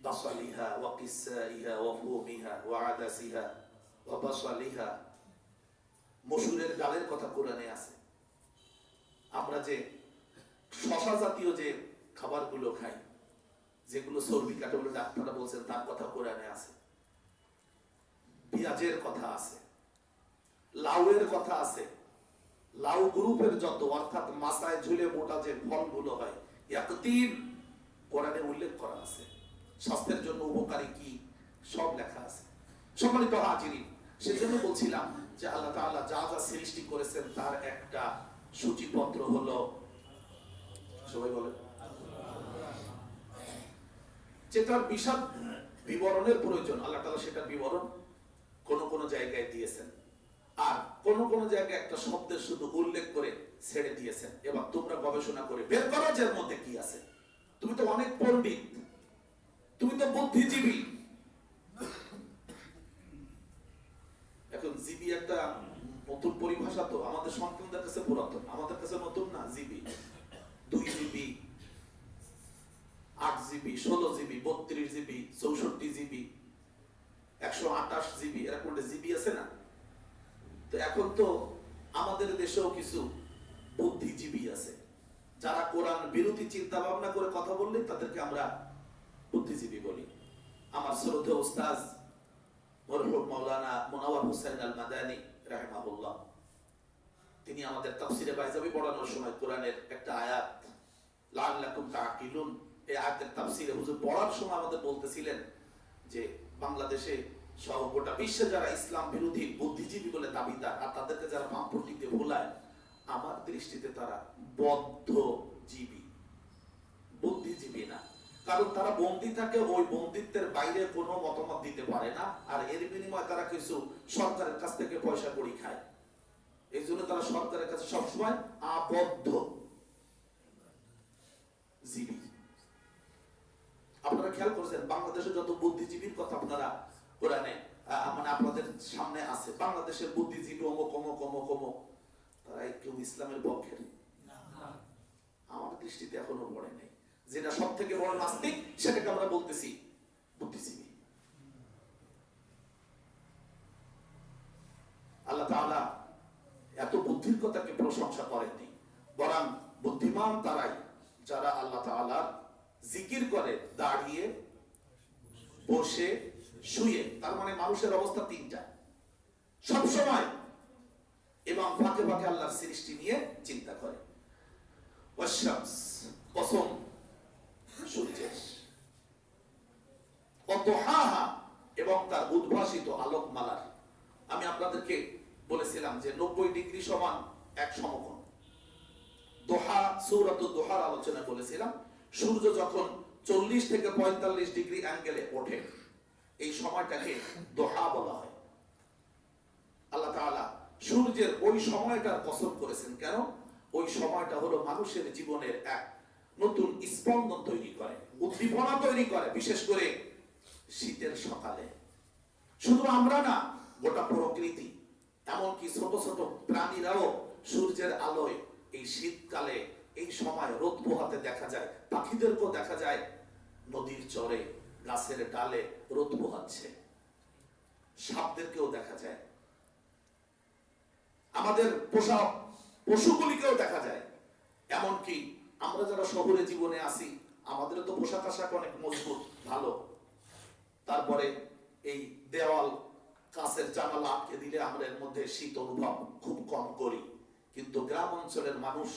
বাসালিহা ওয়া কিসাইহা ওয়া ফুমিহা ওয়া আদাসিহা ওয়া বাসালিহা, মসুরের ডালের কথা কোরআনে আছে। আমরা যে শশা জাতীয় যে খাবারগুলো খাই, যেগুলো চর্বি কাটে বলে ডাক্তাররা বলছেন, তার কথা কোরআনে আছে। পেঁয়াজের কথা আছে, লাউয়ের কথা আছে। লাউ গ্রুপের যত, অর্থাৎ মাথায় ঝুলে মোটা যে ফলগুলো হয়, ইয়াকতিন, কোরআনে উল্লেখ করা আছে। স্বাস্থ্যের জন্য উপকারী কি, সব লেখা আছে। সম্মানিত হাজিরিন, সেজন্য বলছিলাম যে আল্লাহ তাআলা যা যা সৃষ্টি করেছেন তার একটা সূচিপত্র হলো, সবাই বলে, যেটার বিশদ বিবরণের প্রয়োজন, আল্লাহ তাআলা সেটার বিবরণ কোন কোন জায়গায় দিয়েছেন, আর কোন কোন জায়গায় একটা শব্দের শুধু উল্লেখ করে ছেড়ে দিয়েছেন। এবার তোমরা গবেষণা করে বের করো যে এর মধ্যে কি আছে। তুমি তো অনেক পণ্ডিত, তুমি তো বুদ্ধিজীবী। এখন জিবি একটা নতুন পরিভাষা, তো আমাদের সন্তানদের কাছে পুরাতন, আমাদের কাছে নতুন না। GB 2 GB, 8 GB, 16 GB, 32 GB, 64 GB, 128 GB, এরকম জিবি আছে না? তো এখন তো আমাদের দেশেও কিছু বুদ্ধিজীবী আছে, যারা কোরআন বিরোধী চিন্তা ভাবনা করে কথা বললে তাদেরকে আমরা বুদ্ধিজীবী বলি। আমার শ্রদ্ধেয় উস্তাদ মরহুম মাওলানা মুনাওয়ার হোসেন আল মাদানী রাহিমাহুল্লাহ, তিনি আমাদের তাফসিরে বাইজাবি পড়ানোর সময় কোরআনের একটা আয়াত, লাআল্লাকুম তাআকিলুন, এই আয়াতের তাফসিরে হুজুর পড়ার সময় আমাদের বলতেছিলেন যে বাংলাদেশে সহ গোটা বিশ্বে যারা ইসলাম বিরোধী বুদ্ধিজীবী বলে দাবিদার, আর তাদেরকে যারা বামপন্থীতে ভোলায়, আমার দৃষ্টিতে তারা বদ্ধজীবী, বুদ্ধিজীবী না। কারণ তারা বন্দী থাকে, ওই বন্দিত্বের বাইরে কোনো মতামত দিতে পারে না, আর এর বিনিময়ে তারা কিছু সরকারের কাছ থেকে পয়সা কড়ি খায়। এই জন্য তারা সরকারের কাছে সবসময় আবদ্ধ জীবী। আপনারা খেয়াল করেছেন বাংলাদেশে যত বুদ্ধিজীবীর কথা আপনারা কোরআনে মানে আপনাদের সামনে আছে, বাংলাদেশের বুদ্ধিজীবী অমুক অমুক অমুক অমুক, তারা কেউ ইসলামের পক্ষের আমার দৃষ্টিতে এখনো পড়ে নেই। যেটা সব থেকে বড় নাস্তিক সেটাকে আমরা বলতেছি বুদ্ধিজীবী। আল্লাহ তাআলা এত বুদ্ধির কথাকে প্রশংসা করেননি, বরং বুদ্ধিমান তারাই যারা আল্লাহ তাআলার জিকির করে দাঁড়িয়ে, বসে, শুয়ে। তার মানে মানুষের অবস্থা তিনটা, সব সময় এবং ফাঁকে ফাঁকে আল্লাহর সৃষ্টি নিয়ে চিন্তা করে। ওয়াশামস, কসম সূর্যের, ওয়াদুহাহা, এবং তার উদ্ভাসিত আলোকমালার। আমি আপনাদেরকে বলেছিলাম যে 90 ডিগ্রি সমান এক সমকোণ। দোহা, সূরাতুদ দোহার আলোচনা বলেছিলাম, সূর্য যখন 40 থেকে 45 ডিগ্রি অ্যাঙ্গেলে ওঠে, এই সময়টাকে দোহা বলা হয়। আল্লাহ তাআলা সূর্যের ওই সময়টার কসম করেছেন। কেন? ওই সময়টা হলো মানুষের জীবনের এক নতুন স্পন্দন তৈরি করে, উদ্দীপনা তৈরি করে, বিশেষ করে শীতের সকালে। শুধু আমরা না, গোটা প্রকৃতি, এমনকি ছোট ছোট প্রাণীরাও সূর্যের আলোয় এই শীতকালে এই সময় রোদ পোহাতে দেখা যায়। পাখিদেরকেও দেখা যায় নদীর চরে, গাছের ডালে রোদ পোহাচ্ছে। সাপদেরকেও দেখা যায়, আমাদের পোষা পশুগুলিকেও দেখা যায়। এমনকি আমরা যারা শহরে জীবনে আসি, আমাদের তো পোশাক আশাক অনেক মজবুত, ভালো। তারপরে এই দেওয়াল, কাঁচের জানালা আটকে দিলে আমরা এর মধ্যে শীত অনুভব খুব কম করি। কিন্তু গ্রাম অঞ্চলের মানুষ,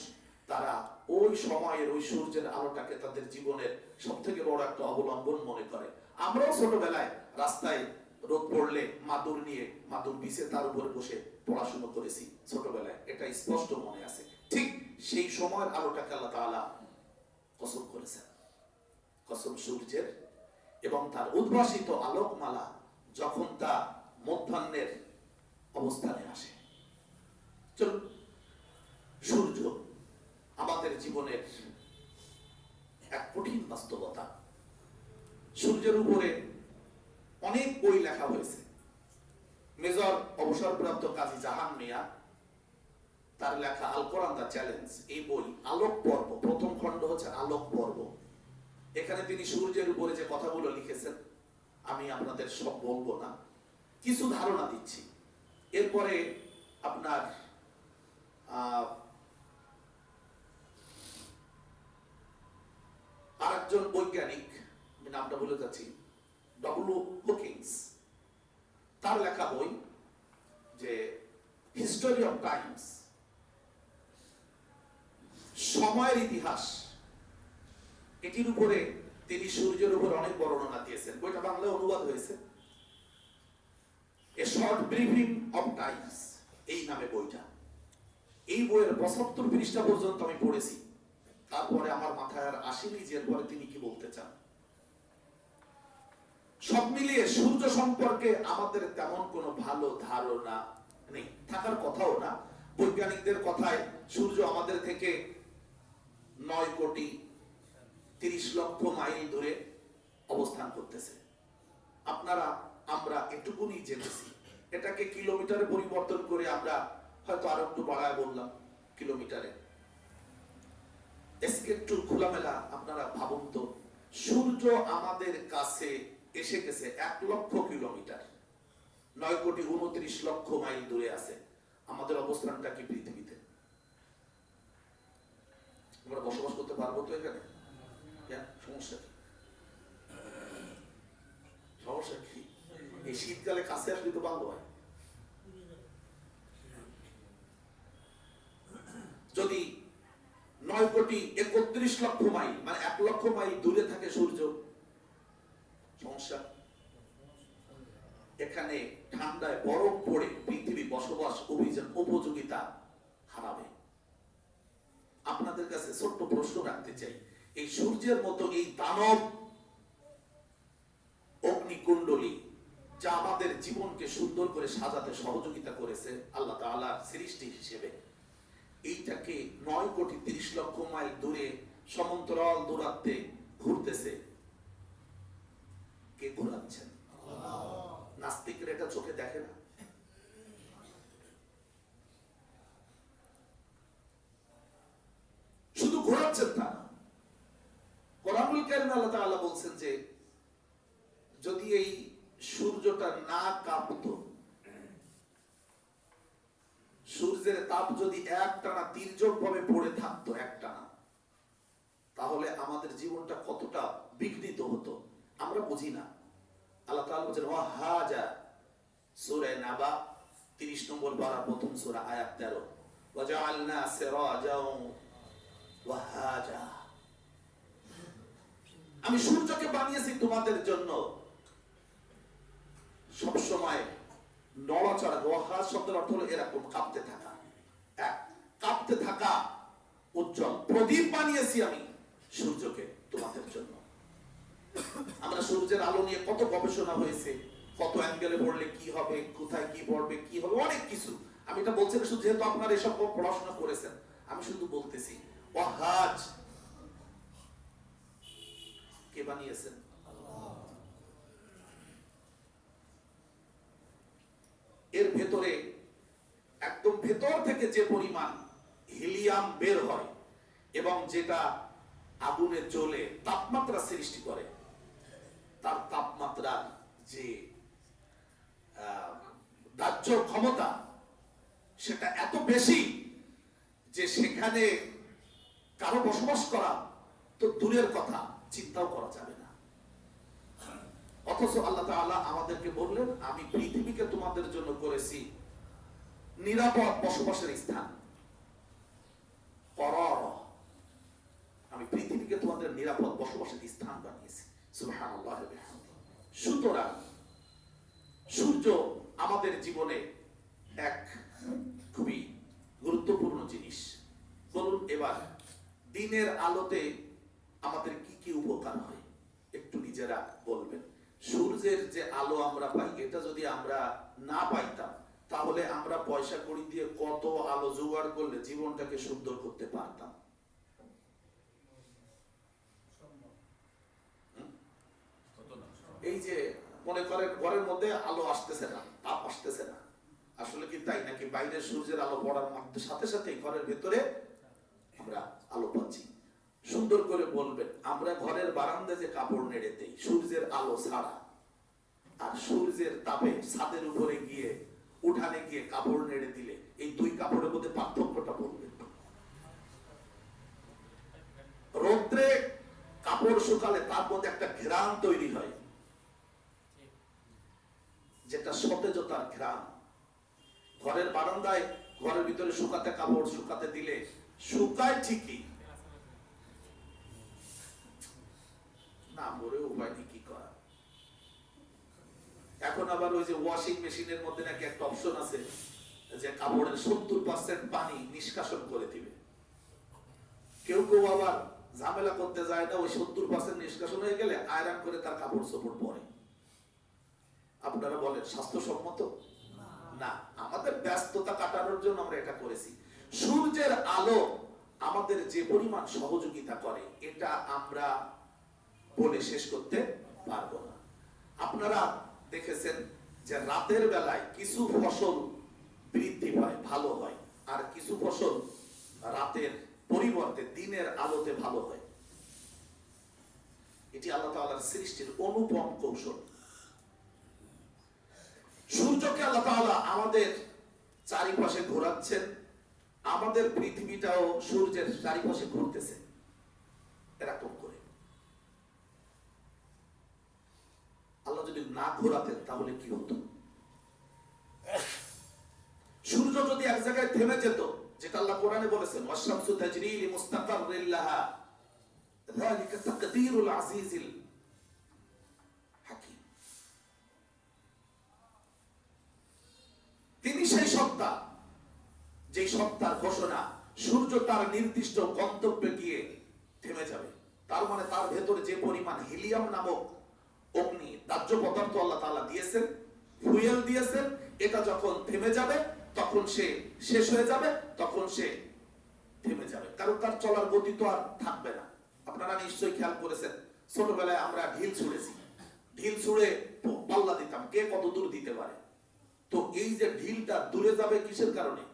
তারা ওই সময়ের ওই সূর্যের আলোটাকে তাদের জীবনের সব থেকে বড় একটা অবলম্বন মনে করে। আমরাও ছোটবেলায় রাস্তায় রোদ পড়লে মাদুর নিয়ে, মাদুর বিছে তার উপরে বসে পড়াশোনা করেছি ছোটবেলায়, এটা স্পষ্ট মনে আছে। ঠিক সেই সময়ের আলোটাকে আল্লাহ তাআলা কসম করেছেন। কসম সূর্যের এবং তার উদ্ভাসিত আলোকমালা যখন তা মধ্যাহ্নের অবস্থানে আসে। চলুন, সূর্য আমাদের জীবনের এক কঠিন বাস্তবতা। সূর্যের উপরে অনেক বই লেখা হয়েছে। মেজর অবসরপ্রাপ্ত কাজী জাহান মিয়া, তার লেখা আল কোরআন দা চ্যালেঞ্জ, এই বই আলোক পর্ব, প্রথম খণ্ড হচ্ছে আলোক পর্ব। এখানে তিনি সূর্যের উপরে যে কথাগুলো লিখেছেন, আমি আপনাদের সব বলবো না, কিছু ধারণা দিচ্ছি। এরপরে আপনার আরেকজন বৈজ্ঞানিক, আমি নামটা ভুলে যাচ্ছি, ডব্লিউ হকিংস, তার লেখা বই যে হিস্টোরি অফ টাইমস, সময়ের ইতিহাস, এটির উপরে তিনি সূর্যের উপর অনেক বর্ণনা দিয়েছেন। বইটা বাংলায় অনুবাদ হয়েছে, a short briefing of Times এই নামে বইটা। এই বইয়ের 75 পৃষ্ঠা পর্যন্ত আমি পড়েছি। তারপরে আমার মাথায় আর আসেনি যে এরপরে তিনি কি বলতে চান। সব মিলিয়ে সূর্য সম্পর্কে আমাদের তেমন কোনো ভালো ধারণা নেই, থাকার কথাও না। বৈজ্ঞানিকদের কথায় সূর্য আমাদের থেকে 9,30,00,000 মাইল দূরে অবস্থান করতেছে। আমরা এটুকুনি জেনেছি। এটাকে কিলোমিটারে পরিবর্তন করে আমরা হয়তো আরো একটু বাড়ায় বললাম কিলোমিটারে। একটু খোলামেলা আপনারা ভাবুন তো, সূর্য আমাদের কাছে এসে গেছে 1,00,000 কিলোমিটার, 9,29,00,000 মাইল দূরে আছে। আমাদের অবস্থানটা কি পৃথিবীতে? আমরা বসবাস করতে পারবো তো এখানে? সমস্যা কি? সমস্যা কি? এই শীতকালে কাছে আসলে তো ভালো হয়। যদি 9,31,00,000 মাইল, মানে 1,00,000 মাইল দূরে থাকে সূর্য, সমস্যা। এখানে ঠান্ডায় বরফ পড়ে পৃথিবী বসবাস উপযোগিতা হারাবে। আপনাদের কাছে ছোট্ট প্রশ্ন রাখতে চাই, এই সূর্যের মতো এই দানব অগ্নিকুণ্ডলী, যা আমাদের জীবনকে সুন্দর করে সাজাতে সহযোগিতা করেছে আল্লাহ তাআলার সৃষ্টি হিসেবে, এইটাকে 9,30,00,000 মাইল দূরে সমান্তরাল দূরত্বে ঘুরতেছে। কে ঘুরাচ্ছেন? নাস্তিকরা এটা চোখে দেখে না। শুধু ঘোরাচ্ছেন তা না, কোরআনুল কারীমে আল্লাহ তাআলা বলছেন যে যদি এই সূর্যটা না কাঁপতো, সূর্যের তাপ যদি একটানা তির্যক ভাবে পড়ে থাকতো একটানা, তাহলে আমাদের জীবনটা কতটা বিঘ্নিত হতো আমরা বুঝি না। আল্লাহ তাআলা বলেন ওয়াহাজা, সূরা নাবা 30 নম্বর পারা প্রথম সূরা আয়াত 13, ওয়াজআলনা সিরাজাও ওয়াহাজা, আমি সূর্যকে বানিয়েছি তোমাদের জন্য সব সময় নড়াচড়া। ওয়াহাজ শব্দের অর্থ হলো এরকম কাঁপতে থাকা, এক কাঁপতে থাকা উজ্জ্বল প্রদীপ বানিয়েছি আমি সূর্যকে তোমাদের জন্য। আমরা সূর্যের আলো নিয়ে কত গবেষণা হয়েছে, কত অ্যাঙ্গেলে পড়লে কি হবে, কোথায় কি পড়বে, কি হবে, অনেক কিছু। আমি এটা বলছি না শুধু যেহেতু আপনারা এসব পড়াশোনা করেছেন, আমি শুধু বলতেছি ওয়াহাজ কে বানিয়েছেন? এর ভেতরে একদম ভেতর থেকে যে পরিমাণ হিলিয়াম বের হয় এবং যেটা আগুনে জ্বলে তাপমাত্রা সৃষ্টি করে, তার তাপমাত্রার যে দাহ্য ক্ষমতা সেটা এত বেশি যে সেখানে কারো বসবাস করা তো দূরের কথা, চিন্তাও করা যাবে না। অথচ আল্লাহ তাআলা আমাদেরকে বললেন আমি পৃথিবীকে তোমাদের জন্য করেছি নিরাপদ বসবাসের স্থান। আমি পৃথিবীকে তোমাদের নিরাপদ বসবাসের স্থান বানিয়েছি। সুবহানাল্লাহ। সুতরাং সূর্য আমাদের জীবনে এক খুবই গুরুত্বপূর্ণ জিনিস। বলুন এবার দিনের আলোতে আমাদের কি কি উপকার হয় একটু নিজেরা বলবেন। সূর্যের যে আলো আমরা পাই, এটা যদি আমরা না পাইতাম তাহলে আমরা পয়সা কড়ি দিয়ে কত আলো জোগাড় করলে জীবনটাকে সুন্দর করতে পারতাম। এই যে মনে করেন ঘরের মধ্যে আলো আসতেছে না, তাপ আসতেছে না, আসলে কি তাই নাকি বাইরের সূর্যের আলো পড়ার সাথে সাথে ঘরের ভেতরে আমরা আলো পাচ্ছি? সুন্দর করে বলবেন, আমরা ঘরের বারান্দায় যে কাপড় নেড়ে দেই সূর্যের আলো ছাড়া, আর সূর্যের তাপে ছাদের উপরে গিয়ে উঠানে গিয়ে কাপড় নেড়ে দিলে এই দুই কাপড়ের মধ্যে পার্থক্যটা বলবেন। রৌদ্রে কাপড় শুকালে তার মধ্যে একটা ঘ্রাণ তৈরি হয়, যেটা সতেজতার ঘ্রাণ। ঘরের বারান্দায় ঘরের ভিতরে শুকাতে কাপড় শুকাতে দিলে শুকায় ঠিকই, না মরে উপায় নেই কি করা। এখন আবার ওই যে ওয়াশিং মেশিনের মধ্যে নাকি একটা অপশন আছে যে কাপড়ের 70% পানি নিষ্কাশন করে দিবে। কেউ কেউ আবার ঝামেলা করতে যায় না, ওই 70% নিষ্কাশন হয়ে গেলে আয়রন করে তার কাপড় চোপড় পরে। আপনারা বলেন স্বাস্থ্যসম্মত? না, আমাদের ব্যস্ততা কাটানোর জন্য আমরা এটা করেছি। সূর্যের আলো আমাদের যে পরিমাণ সহযোগিতা করে এটা আমরা বলে শেষ করতে পারবো না। আপনারা দেখেছেন যে রাতের বেলায় কিছু ফসল বৃদ্ধি পায়, ভালো হয়, আর কিছু ফসল রাতের পরিবর্তে দিনের আলোতে ভালো হয়। এটি আল্লাহ তাআলার সৃষ্টির অনুপম কৌশল। সূর্যকে আল্লাহ তাআলা আমাদের চারিপাশে ঘোরাচ্ছেন, আমাদের পৃথিবীটাও সূর্যের চারিপাশে ঘুরতেছে এরকম করে। আল্লাহ যদি না ঘোরাতেন তাহলে কি হতো? সূর্য যদি এক জায়গায় থেমে যেত, যেটা আল্লাহ কোরআনে বলেছেন ওয়াশ-শামসু তাজরি লিমুস্তাকাররিন লাহা যালিকা তাকদীরুল আজিজিল হাকীম। তিনি সেই সত্তা, যে সত্তার ঘোষণা সূর্য তার নির্দিষ্ট গন্তব্যে গিয়ে থেমে যাবে। তার মানে তার ভেতরে যে পরিমাণ হিলিয়াম নামক অগ্নি দাহ্য পদার্থ আল্লাহ তাআলা দিয়েছেন, ফুয়েল দিয়েছেন, এটা যখন থেমে যাবে তখন সে শেষ হয়ে যাবে, তখন সে থেমে যাবে, কারণ তার চলার গতি তো আর থাকবে না। আপনারা নিশ্চয়ই খেয়াল করেছেন ছোটবেলায় আমরা ঢিল ছুঁড়েছি, ঢিল ছুঁড়ে পাল্লা দিতাম কে কত দূর দিতে পারে। তো এই যে ঢিলটা দূরে যাবে কিসের কারণে?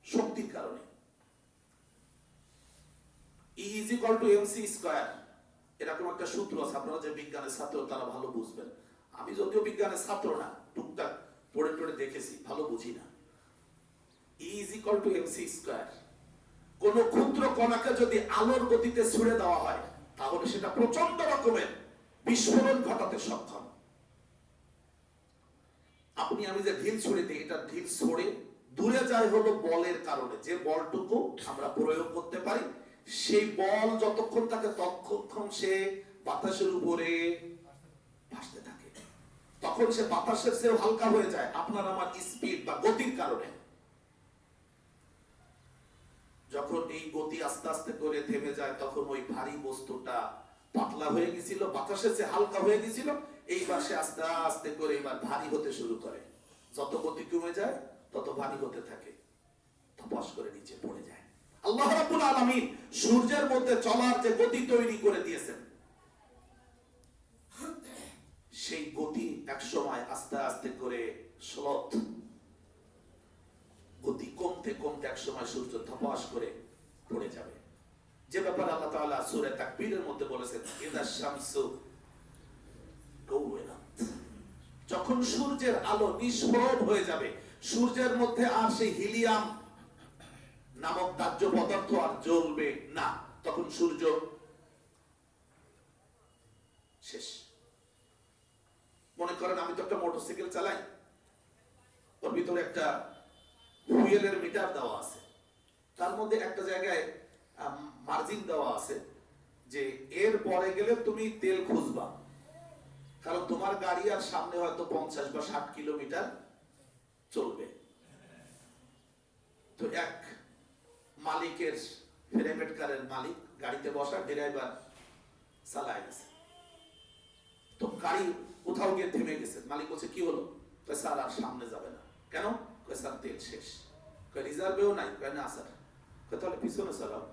শক্তির কারণে। E = mc², এরকম একটা সূত্র আছে। আপনারা যে বিজ্ঞানের ছাত্র তারা ভালো বুঝবেন। আমি যদিও বিজ্ঞানের ছাত্র না, টুকটাক পড়ে পড়ে দেখেছি, ভালো বুঝি না। E=mc²। কোন ক্ষুদ্র কণাকে যদি আলোর গতিতে ছুড়ে দেওয়া হয় তাহলে সেটা প্রচন্ড রকমের বিস্ফোরণ ঘটাতে সক্ষম। আপনি আমি যে ঢিল ছুড়ে দিই, এটা ঢিল ছড়ে দূরে যায় হলো বলের কারণে। যে বলটুকু আমরা প্রয়োগ করতে পারি, সেই বল যতক্ষণ থাকে ততক্ষণ সে বাতাসের উপরে ভাসতে থাকে, তখন সে বাতাসের চেয়েও হালকা হয়ে যায় আপনার আমার স্পিড বা গতির কারণে। যখন এই গতি আস্তে আস্তে করে থেমে যায়, তখন ওই ভারী বস্তুটা পাতলা হয়ে গেছিল, বাতাসের চেয়ে হালকা হয়ে গেছিল, এইবার সে আস্তে আস্তে করে এবার ভারী হতে শুরু করে। যত গতি কমে যায় তত ভারী হতে থাকে, ধপাস করে নিচে পড়ে যায়। আল্লাহ রাব্বুল আলামিন সূর্যের মধ্যে চলার যে গতি তৈরি করে দিয়েছেন, সেই গতি এক সময় আস্তে আস্তে করে স্লথ গতি কমতে কমতে এক সময় সূর্য ধপাস করে পড়ে যাবে। যে ব্যাপারে আল্লাহ তাআলা সূরা তাকবীরের মধ্যে বলেছেন, ইযা শামসু কুওয়ারাত, যখন সূর্যের আলো নিষ্প্রভ হয়ে যাবে, সূর্যের মধ্যে আর সেই হিলিয়াম নামক দাহ্য পদার্থ আর জ্বলবে না, তখন সূর্য শেষ। মনে করেন আমি তো একটা মোটরসাইকেল চালাই, ওর ভিতরে একটা ফুয়েলের মিটার দেওয়া আছে, তার মধ্যে একটা জায়গায় মার্জিন দেওয়া আছে যে এর পরে গেলে তুমি তেল খুঁজবা, কারণ তোমার গাড়ি আর সামনে হয়তো 50 বা 60 কিলোমিটার চলবে। তো এক মালিকের প্রাইভেট কারের মালিক গাড়িতে বসা, ড্রাইভার চালায় গেছে, তো গাড়ি কোথাও গিয়ে থেমে গেছে। মালিক বলছে কি হলো? স্যার আর সামনে যাবে না। কেন? স্যার তেল শেষ। রিজার্ভেও নাই। না স্যার। তাহলে পিছনে চালাও।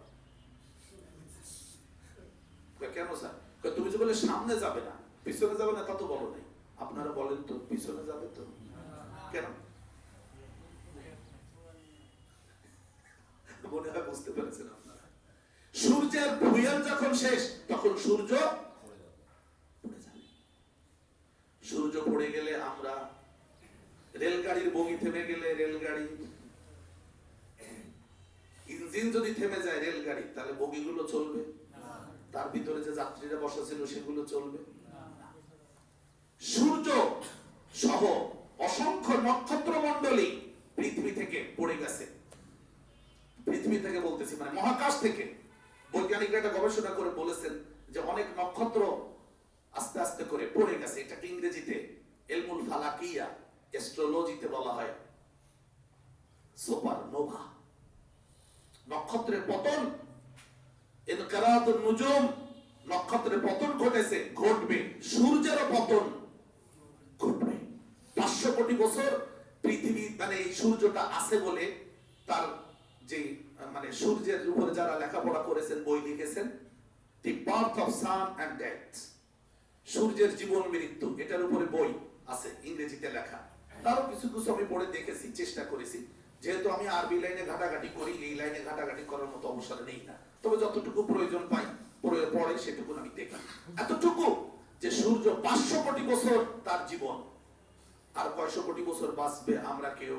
কেন স্যার? তুমি যে বলে সামনে যাবে না, পিছনে যাবে না তা তো বলো নাই। আপনারা বলেন তো পিছনে যাবে তো কেন? মনে হয় বুঝতে পেরেছেন আপনারা। সূর্যের ফুয়েল যখন শেষ তখন সূর্য পড়ে যাবে। সূর্য পড়ে গেলে আমরা রেলগাড়ির বগি থেমে গেলে রেলগাড়ি, ইঞ্জিন যদি থেমে যায় রেলগাড়ি, তাহলে বগিগুলো চলবে? তার ভিতরে যে যাত্রীরা বসা ছিল সেগুলো চলবে? সূর্য সহ অসংখ্য নক্ষত্র মণ্ডলী পৃথিবী থেকে পড়ে গেছে। পৃথিবী থেকে বলতেছি মানে মহাকাশ থেকে। বৈজ্ঞানিকরা এটা গবেষণা করে বলেছেন যে অনেক নক্ষত্র আস্তে আস্তে করে পড়ে গেছে। এটাকে ইংরেজিতে ইলমুল ফালাকিয়া, অ্যাস্ট্রোলজিতে বলা হয় সুপারনোভা। নক্ষত্রের পতন, ইনকিরাতুন নুজুম, নক্ষত্রের পতন ঘটেছে, ঘটবে। সূর্যেরও পতন ঘটবে। 500 কোটি বছর পৃথিবী মানে এই সূর্যটা আছে বলে তার যে মানে সূর্যের উপরে যারা লেখাপড়া করেছেন, বই লিখেছেন, the birth of sun and death, সূর্যের জীবন মৃত্যু, এটার উপরে বই আছে ইংরেজিতে লেখা। তারও কিছু কিছু আমি পড়ে দেখেছি, চেষ্টা করেছি। যেহেতু আমি আরবি লাইনে ঘাটাঘাটি করি, এই লাইনে ঘাটাঘাটি করার মতো অবসর নেই না, তবে যতটুকু প্রয়োজন পাই পড়ে সেটুকু আমি দেখি। এতটুকু যে সূর্য 500 কোটি বছর তার জীবন, আর কয়শো কোটি বছর বাঁচবে আমরা কেউ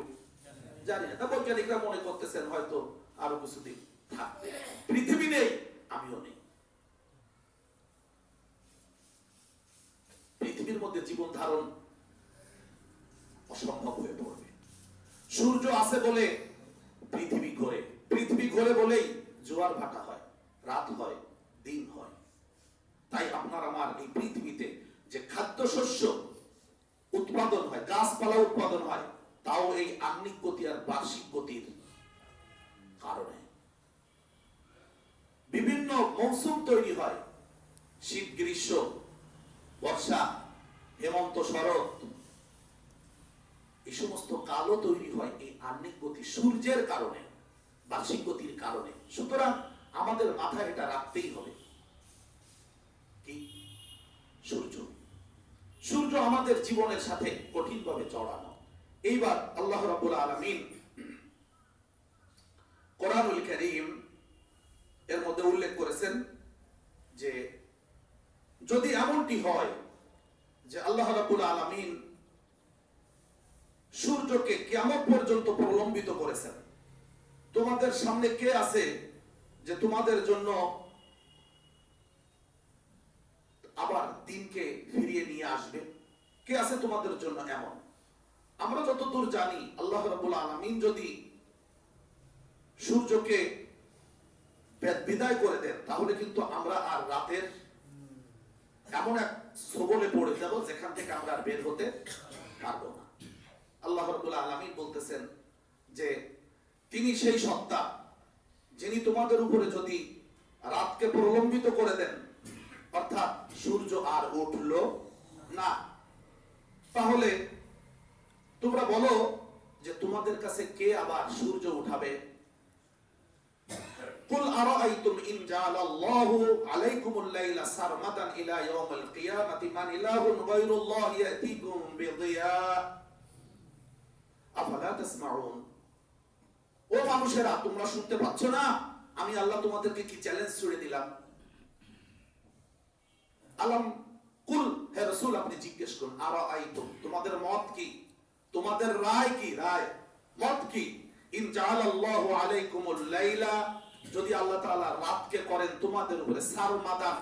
জানি না। তা বৈজ্ঞানিকরা মনে করতেছেন হয়তো আরো কিছুদিন থাকবে। পৃথিবী নেই, আমিও নেই। পৃথিবীর মধ্যে জীবন ধারণ অসম্ভব হয়ে পড়বে। সূর্য আছে বলে পৃথিবী ঘোরে, পৃথিবী ঘোরে বলেই জোয়ার ভাটা হয়, রাত হয়, দিন হয়। তাই আপনার আমার এই পৃথিবীতে যে খাদ্যশস্য উৎপাদন হয়, গাছপালা উৎপাদন হয়, তাও এই আহ্নিক গতি আর বার্ষিক গতির কারণে। বিভিন্ন মৌসুম তৈরি হয়, শীত, গ্রীষ্ম, বর্ষা, হেমন্ত, শরৎ, এই সমস্ত কালও তৈরি হয় এই আহ্নিক গতি সূর্যের কারণে, বার্ষিক গতির কারণে। সুতরাং আমাদের মাথায় এটা রাখতেই হবে কি সূর্য, সূর্য আমাদের জীবনের সাথে কঠিনভাবে জড়ানো। এইবার আল্লাহ রাব্বুল আলামিন কোরআনুল কারীম এর মধ্যে উল্লেখ করেছেন যে যদি এমনটি হয় যে আল্লাহ রাব্বুল আলামিন সূর্যকে কিয়ামত পর্যন্ত প্রলম্বিত করেছেন, তোমাদের সামনে কে আছে যে তোমাদের জন্য আবার দিনকে ফিরিয়ে নিয়ে আসবে? কে আছে তোমাদের জন্য এমন? আমরা যতদূর জানি আল্লাহ রাব্বুল আলামিন যদি সূর্যকে বিদায় করে দেন তাহলে কিন্তু আমরা আর রাতের এমন এক সবলে পড়ে যাব যেখান থেকে আমরা আর বের হতে পারবো না। আল্লাহ রাব্বুল আলামিন বলতেছেন যে তিনি সেই সত্তা যিনি তোমাদের উপরে যদি রাতকে প্রলম্বিত করে দেন, অর্থাৎ সূর্য আর উঠলো না, তাহলে তোমরা বলো যে তোমাদের কাছে কে আবার সূর্য উঠাবে? কুল আরাআইতুম ইন জাআলাল্লাহু আলাইকুমুল লাইলা সারমাদান ইলা ইয়াউমিল কিয়ামাতি মান ইলাহুন গায়রুল্লাহি ইয়াতিকুম বিদিয়া আফালা তাসমাউন। ও মানুষেরা, তোমরা শুনতে পাচ্ছ না? আমি আল্লাহ তোমাদেরকে কি চ্যালেঞ্জ ছুড়ে দিলাম? আলাম কুল, হে রাসূল আপনি জিজ্ঞেস করুন, আরাআইতুম তোমাদের মত কি, তোমাদের রায় কি, রায় মত কি? ইন জাআলাল্লাহু আলাইকুমুল লাইলা, যদি আল্লাহ তাআলা রাতকে করেন তোমাদের উপরে সারমাদান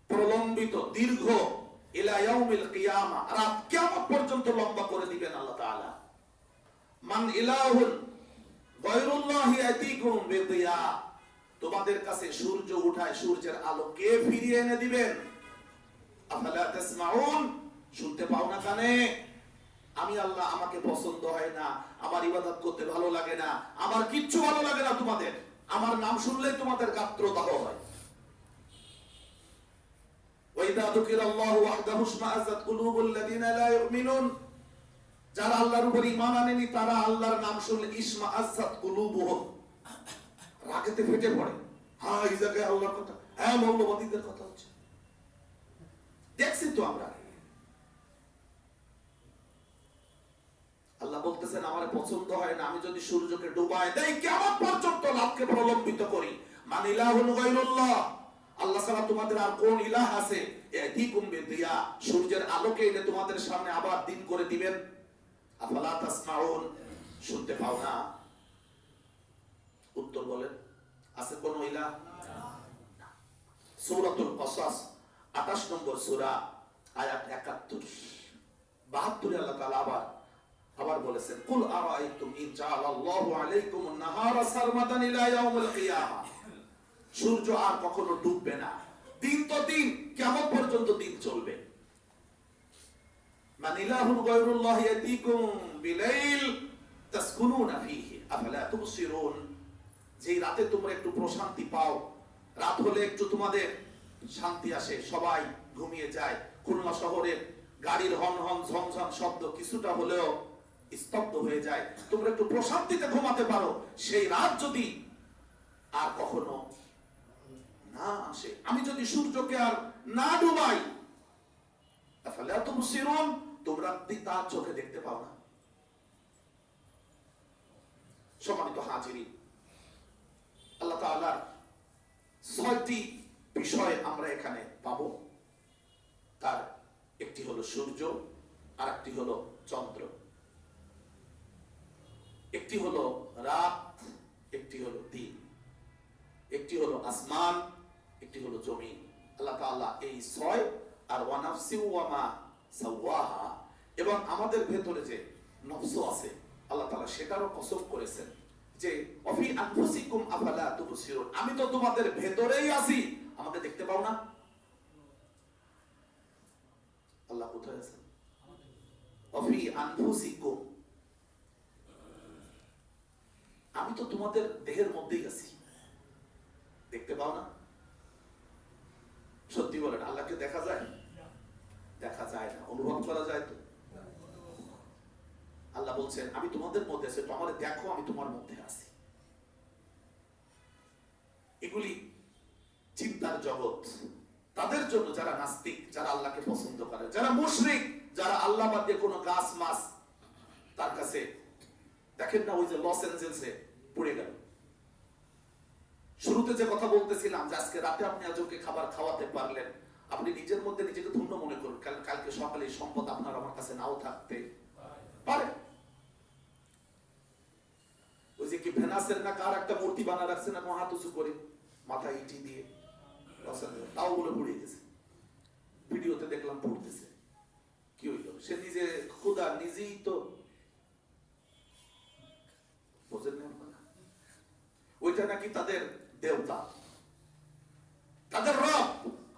প্রলম্বিত দীর্ঘ, ইলা ইয়াউমিল কিয়ামা রাত কিয়ামত পর্যন্ত লম্বা করে দিবেন আল্লাহ তাআলা। মান ইলাহুন গায়রুল্লাহি ইয়াতিকুম বিদিয়া, তোমাদের কাছে সূর্য উঠায় সূর্যের আলো কে ফিরিয়ে এনে দিবেন? আফালা তাসমাউন, শুনতে পাও না কানে? আমি আল্লাহ, আমাকে পছন্দ হয় না, আমার ইবাদত করতে ভালো লাগে না, আমার কিচ্ছু ভালো লাগে না তোমাদের, আমার নাম শুনলেই তোমাদের গাত্রদাহ হয়। ওয়াইদা যুকিরাল্লাহু ওয়াহদাহু ইশমাআযাত কুলুবুল লাযিনা লা ইউমিনুন, যারা আল্লাহর উপর ঈমান আনেনি তারা আল্লাহর নাম শুনলে ইশমাআযাত কুলুবুহুম, রাগেতে ফেটে পড়ে। হ্যাঁ, এই জায়গায় আল্লাহর কথা, হ্যাঁ মৌলবাদীদের কথা হচ্ছে, দেখছি তো আমরা। আল্লাহ বলতেছেন আমার পছন্দ হয় না, আমি যদি সূর্যকে ডুবায় দেই কিয়ামত পর্যন্ত রাতকে প্রলম্বিত করি, মান ইলাহুন গায়রুল্লাহ, আল্লাহ ছাড়া তোমাদের আর কোন ইলাহ আছে? ইয়াতিকুম বিদিয়া, সূর্যের আলোকে এনে তোমাদের সামনে আবার দিন করে দিবেন। আফালা তাসমাউন, শুনতে পাও না? উত্তর বলেন, আছে কোন ইলাহ? না। সূরাতুল কসাস 28 নম্বর সূরা আয়াত 71 72 আল্লাহ তাআলা আবার বলেছেন, কুল আরাআইতুম ইন জাআলাল্লাহু আলাইকুমুন নাহারা সারমাদান ইলা ইয়াউমিল কিয়ামা, সূর্য আর কখনো ডুববে না, দিন তো দিন, কিয়ামত পর্যন্ত দিন চলবে। মান ইলাহুন গায়রুল্লাহি ইয়াতিকুম বিলাইল তাসকুনুনা ফীহি আফালা তুবসিরুন, যে রাতে তোমরা একটু প্রশান্তি পাও, রাত হলে একটু তোমাদের শান্তি আসে, সবাই ঘুমিয়ে যায়, খুলনা শহরের গাড়ির হন হন ঝমঝম শব্দ কিছুটা হলেও স্তব্ধ হয়ে যায়, তোমরা একটু প্রশান্তিতে ঘুমাতে পারো, সেই রাত যদি আর কখনো না আসে, আমি যদি সূর্যকে আর না ডুবাই, আফালা তুবসিরুন, তোমরা তার চোখে দেখতে পাও না। সম্মানিত হাজিরিন, আল্লাহ তাআলার 6টি বিষয় আমরা এখানে পাবো। তার একটি হলো সূর্য, আর একটি হলো চন্দ্র, একটি হলো রাত, একটি হলো দিন, একটি হলো আসমান, একটি হলো জমিন। আল্লাহ তাআলা এই 6 আর ওয়া নাফসি ওয়া মা সাওয়াহা, এবং আমাদের ভেতরে যে নফস আছে আল্লাহ তাআলা সেটারও কসম করেছেন যে অফি আনফুসিকুম আফালা তুবসিরুন, আমি তো তোমাদের ভেতরেই আছি, আমাকে দেখতে পাও না? আল্লাহ কোথায় আছেন? অফি আনফুসিকুম, আমি তো তোমাদের দেহের মধ্যেই আছি, দেখতে পাও না? সত্যি বলেন, আল্লাহকে দেখা যায়? দেখা যায় না, অনুভব করা যায় তো? আল্লাহ বলছেন আমি তোমাদের মধ্যে আছি, তো আমারে দেখো, আমি তোমার মধ্যে আছি। এগুলি চিন্তার জগৎ তাদের জন্য যারা নাস্তিক, যারা আল্লাহকে পছন্দ করে, যারা মুশরিক, যারা আল্লাহ বাদ দিয়ে কোনো গাছ মাছ তার কাছে। দেখেন না, ওই যে লস এঞ্জেলসে পুড়ে গেল, শুরুতে যে কথা বলতেছিলাম যে আজকে রাতে আপনি আজকে খাবার খাওয়াতে পারলেন, আপনি নিজের মধ্যে নিজেকে ধন্য মনে করুন, কারণ কালকে সকালে এই সম্পদ আপনার আমার কাছে নাও থাকতে পারে। ওই যে কি কি ভেনাসের না কার একটা মূর্তি বানা রাখছে না হাত উঁচু করে মাথা ইটি দিয়ে, তাও বলে পুড়িয়ে গেছে। ভিডিওতে দেখলাম পড়তেছে। কি হইলো? সে নিজে খুদা, নিজেই তো বোঝেন না আপনারা? ওইটা নাকি তাদের দেবতা, তাদের রব,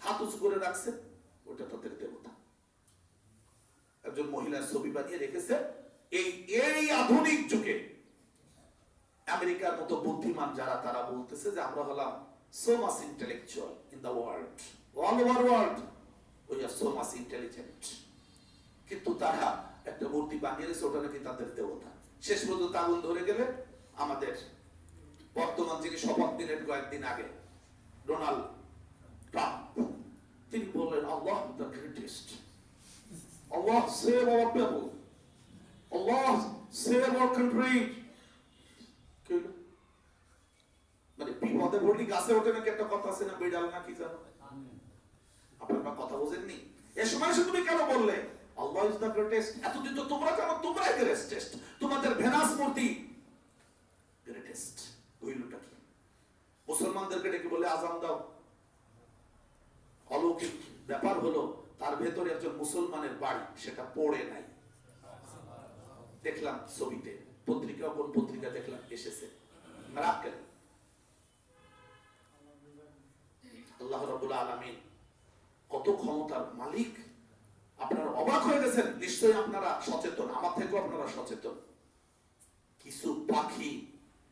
হাত উঁচু করে রাখছে, ওটা তাদের দেবতা। একজন মহিলার ছবি বানিয়ে রেখেছে। এই আধুনিক যুগে আমেরিকার মতো বুদ্ধিমান যারা, তারা বলতেছে যে আমরা হলাম so much intellectual in the world, all over world we are so much intelligent, কিন্তু তারা একটা মূর্তি বানিয়ে রেখেছে, ওটা নাকি তাদের দেবতা। শেষ পর্যন্ত আগুন ধরে গেলে আমাদের বর্তমান যিনি শপথ দিলেন কয়েকদিন আগে, ডোনাল্ড ট্রাম্প, তিনি বললেন আল্লাহ the greatest, Allah save our people, Allah save our country। মানে বিপদে পড়লি গাছে ওঠে নাকি একটা কথা আছে না, বিড়াল না কি জানো? আপনারা কথা বোঝেননি? এ সময় তুমি কেন বললে আল্লাহ ইজ দ্য গ্রেটেস্ট? এতদিন তো তোমরা কেন, তোমরাই গ্রেটেস্ট, তোমাদের ভেনাস মূর্তি গ্রেটেস্ট। হইলটা কি? মুসলমানদেরকে ডেকে বলে আজান দাও। অলৌকিক ব্যাপার হলো তার ভেতরে একজন মুসলমানের বাড়ি, সেটা পড়ে নাই। দেখলাম ছবিতে, পত্রিকা, কোন পত্রিকা দেখলাম এসেছে। মিরাকেল। আল্লাহ রাব্বুল আলামিন কত ক্ষমতার মালিক, আপনারা অবাক হয়ে গেছেন। নিশ্চয়ই আপনারা সচেতন, আমার থেকেও আপনারা সচেতন। কিছু পাখি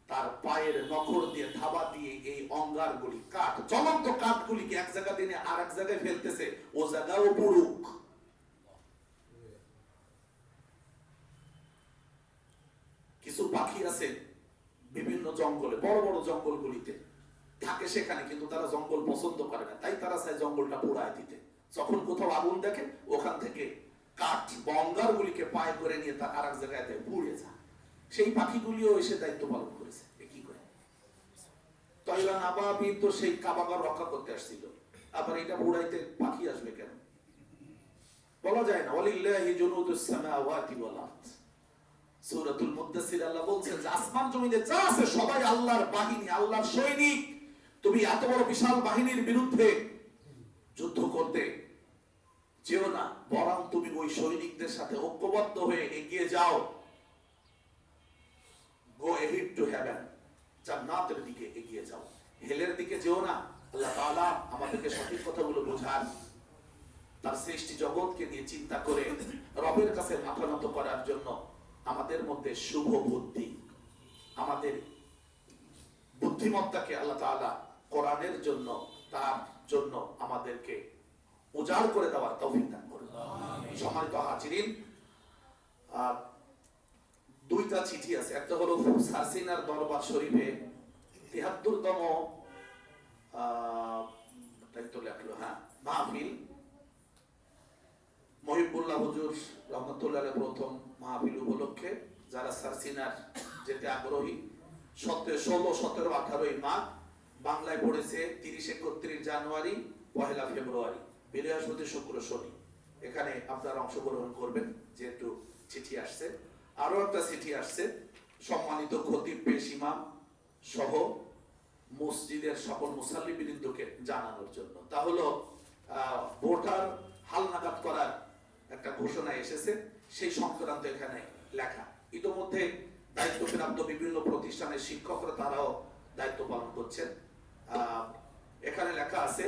তার পায়ের নখর দিয়ে থাবা দিয়ে এই অঙ্গারগুলি, কাঠ, জ্বলন্ত কাঠগুলিকে এক জায়গা দিয়ে আর এক জায়গায় ফেলতেছে, ও জায়গাও পুরুক। কিছু পাখি আছে বিভিন্ন জঙ্গলে, বড় বড় জঙ্গলগুলিতে থাকে, সেখানে কিন্তু তারা জঙ্গল পছন্দ করে না, তাই তারা চায় জঙ্গলটা পোড়ায় দিতে। যখন কোথাও আগুন দেখে, ওখান থেকে কাঠ বা অঙ্গারগুলিকে পায়ে করে নিয়ে তার আর এক জায়গায় পুড়ে যায়। সেই পাখিগুলিও এসে দায়িত্ব পালন করেছে। কি করে তয়লান আবাবিল তো সেই কাবাগার রক্ষা করতে আসছিল, আবার এটা পুড়াইতে পাখি আসবে কেন? বলা যায় না। ওয়ালিল্লাহি জুনুদুস সামাওয়াতি ওয়াল আরদ। সূরাতুল মুদ্দাসসির আল্লাহ বলছেন যে আসমান জমিনে যা আছে সবাই আল্লাহর বাহিনী, আল্লাহর সৈনিক। তুমি এত বড় বিশাল বাহিনীর বিরুদ্ধে যুদ্ধ করতে যেও না, বরং তুমি ওই সৈনিকদের সাথে ঐক্যবদ্ধ হয়ে এগিয়ে যাও। গো এহেড টু হেভেন, জান্নাতের দিকে এগিয়ে যাও, হেলের দিকে যেও না। আল্লাহ তাআলা আমাদেরকে সঠিক কথাগুলো বোঝান, তার সৃষ্টি জগৎকে নিয়ে চিন্তা করে রবের কাছে মাথা নত করার জন্য আমাদের মধ্যে শুভ বুদ্ধি, আমাদের বুদ্ধিমত্তাকে আল্লাহ তাআলা কোরআনের জন্য, তার জন্য আমাদেরকে উজাড় করে দেওয়ার তৌফিক দান করুন। সম্মানিত হাজিরিন, দুইটা চিঠি আছে। একটা হলো সারসিনার দরবার শরীফে ৭৩তম মাহফিল, মহিবুল্লাহ হুজুর রহমতুল্লাহ প্রথম মাহফিল উপলক্ষে যারা সারসিনার যেতে আগ্রহী, 16, 17, 18 মাঘ, বাংলায় পড়েছে 30, 31 জানুয়ারি, 1 ফেব্রুয়ারি, বৃহস্পতি, শুক্র, শনি। এখানে আপনারা অংশগ্রহণ করবেন। যেহেতু চিঠি আসছে, আরো একটা চিঠি আসছে সম্মানিত খতিব, পেশ ইমাম সহ মসজিদের সকল মুসাল্লি বৃন্দকে জানানোর জন্য। তা হলো ভোটার হালনাগাদ করার একটা ঘোষণা এসেছে, সেই সংক্রান্ত এখানে লেখা। ইতোমধ্যে দায়িত্বপ্রাপ্ত বিভিন্ন প্রতিষ্ঠানের শিক্ষকরা তারাও দায়িত্ব পালন করছেন। এখানে লেখা আছে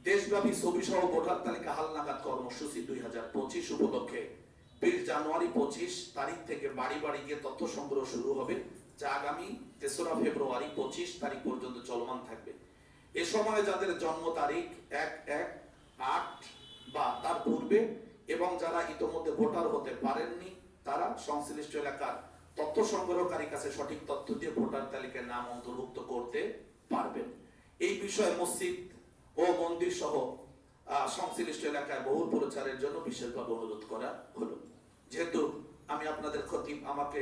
দেশব্যাপী ছবি সহ ভোটার তালিকা হালনাগাদ কর্মসূচি 2025 উপলক্ষে 20 জানুয়ারি 25 তারিখ থেকে বাড়ি বাড়ি গিয়ে তথ্য সংগ্রহ শুরু হবে, যা আগামী 3 ফেব্রুয়ারি 25 তারিখ পর্যন্ত চলমান থাকবে। এ সময় যাদের জন্ম তারিখ 1/1/8 বা তার পূর্বে এবং যারা ইতোমধ্যে ভোটার হতে পারেননি, তারা সংশ্লিষ্ট এলাকার তথ্য সংগ্রহকারীর কাছে সঠিক তথ্য দিয়ে ভোটার তালিকায় নাম অন্তর্ভুক্ত করতে পারবেন। এই বিষয়ে মসজিদ ও মন্দির সহ সংশ্লিষ্ট এলাকায় বহুল প্রচারের জন্য বিশেষভাবে অনুরোধ করা হলো। যেহেতু আমি আপনাদের খতিব, আমাকে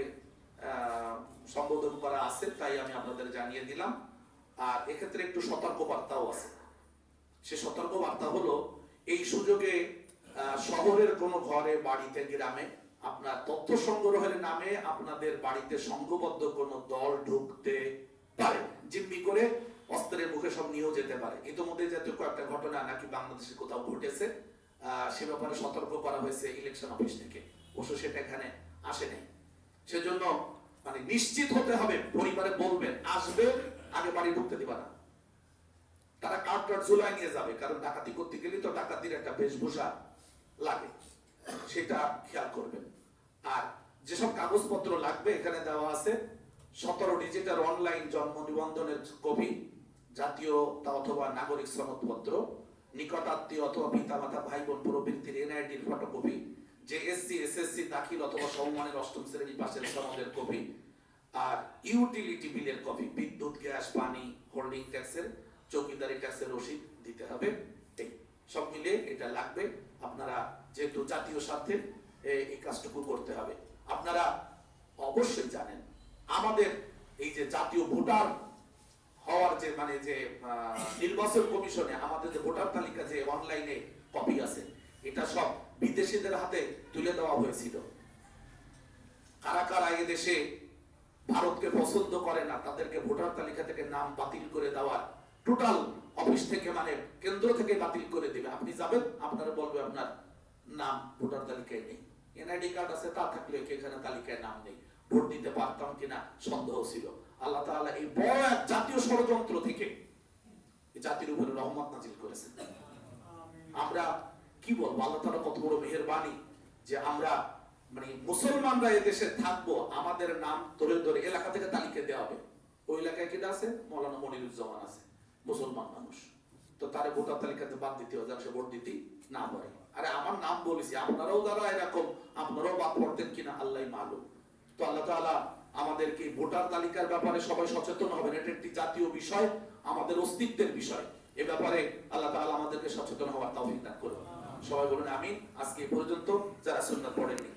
সম্বোধন করা আছে, তাই আমি আপনাদের জানিয়ে দিলাম। আর এক্ষেত্রে একটু সতর্ক বার্তাও আছে। সে সতর্ক বার্তা হলো, এই সুযোগে শহরের কোনো ঘরে, বাড়িতে, গ্রামে আপনার তথ্য সংগ্রহের নামে আপনাদের বাড়িতে সংঘবদ্ধ কোন দল ঢুকতে পারে, জিম্মি করে অস্ত্রের মুখে সব নিয়েও যেতে পারে। ইতিমধ্যে জাতীয় কয়েকটা ঘটনা নাকি বাংলাদেশে কোথাও ঘটেছে, সে ব্যাপারে সতর্ক করা হয়েছে ইলেকশন অফিস থেকে, অবশ্য সেটা এখানে আসে নাই। সেজন্য মানে নিশ্চিত হতে হবে, পরিবারে বলবেন আসবে, আগে বাড়ি ঢুকতে দিবা না। তারা কার্ড ঝুলাই নিয়ে যাবে, কারণ ডাকাতি করতে গেলে তো ডাকাতির একটা বেশভূষা লাগে, সেটা খেয়াল করবেন। আর যেসব কাগজপত্র লাগবে এখানে দেওয়া আছে 17 ডিজিটের অনলাইন জন্ম নিবন্ধনের কপি, জাতীয়তা অথবা নাগরিক সনদপত্র, নিকটাত্মীয় অথবা পিতামাতা ভাই বোন প্রভৃতির এনআইডির ফটোকপি, যে এসসি এসএসসি দাখিল অথবা সমমানের 8ম শ্রেণী পাশের সনদের কপি, আর ইউটিলিটি বিলের কপি, বিদ্যুৎ গ্যাস পানি হোল্ডিং ট্যাক্সের চৌকিদারি ট্যাক্সের রসিদ দিতে হবে। এই সব মিলে এটা লাগবে। আপনারা যেহেতু জাতীয় স্বার্থে এই কাজটুকু করতে হবে। আপনারা অবশ্যই জানেন আমাদের এই যে জাতীয় ভোটার হওয়ার যে মানে যে নির্বাচন কমিশনে আমাদের যে ভোটার তালিকা যে অনলাইনে কপি আছে, এটা সব বিদেশিদের হাতে তুলে দেওয়া হয়েছিল। কারা কারা এই দেশে ভারতকে পছন্দ করে না তাদেরকে ভোটার তালিকা থেকে নাম বাতিল করে দেওয়ার টোটাল অফিস থেকে মানে কেন্দ্র থেকে বাতিল করে দিবে। আপনি যাবেন, আপনারা বলবে আপনার নাম ভোটার তালিকায় নেই, এনআইডি কার্ড আছে তা থাকলে এখানে তালিকায় নাম নেই, ভোট দিতে পারতাম কিনা সন্দেহ ছিল। আল্লাহ তাআলা এই বড় এক জাতীয় ষড়যন্ত্র থেকে এই জাতির উপরে রহমত নাজিল করেছেন। আমরা কি বলবো, আল্লাহ তাআলা কত বড় মেহেরবানি যে আমরা মানে মুসলমানরা এই দেশে থাকবো, আমাদের নাম ধরে ধরে এলাকা থেকে তালিকা দেওয়া হবে। ওই এলাকায় কিনা আছে মৌলানা মনিরুজ্জামান আছে, মুসলমান মানুষ, তো তারে ভোটার তালিকাতে বাদ দিতে হবে, সে ভোট দিতে না পারে। আরে আমার নাম বলেছি, আপনারাও যারা এরকম আপনারাও বাদ পড়তেন কিনা আল্লাহই মালুম। তো আল্লাহ তাআলা আমাদেরকে ভোটার তালিকার ব্যাপারে সবাই সচেতন হবেন, এটা একটি জাতীয় বিষয়, আমাদের অস্তিত্বের বিষয়। এ ব্যাপারে আল্লাহ তাআলা আমাদেরকে সচেতন হওয়ার তৌফিক দান করুন। সবাই বলুন আমিন। আজকে এই পর্যন্ত, যারা সুন্নাত পড়েননি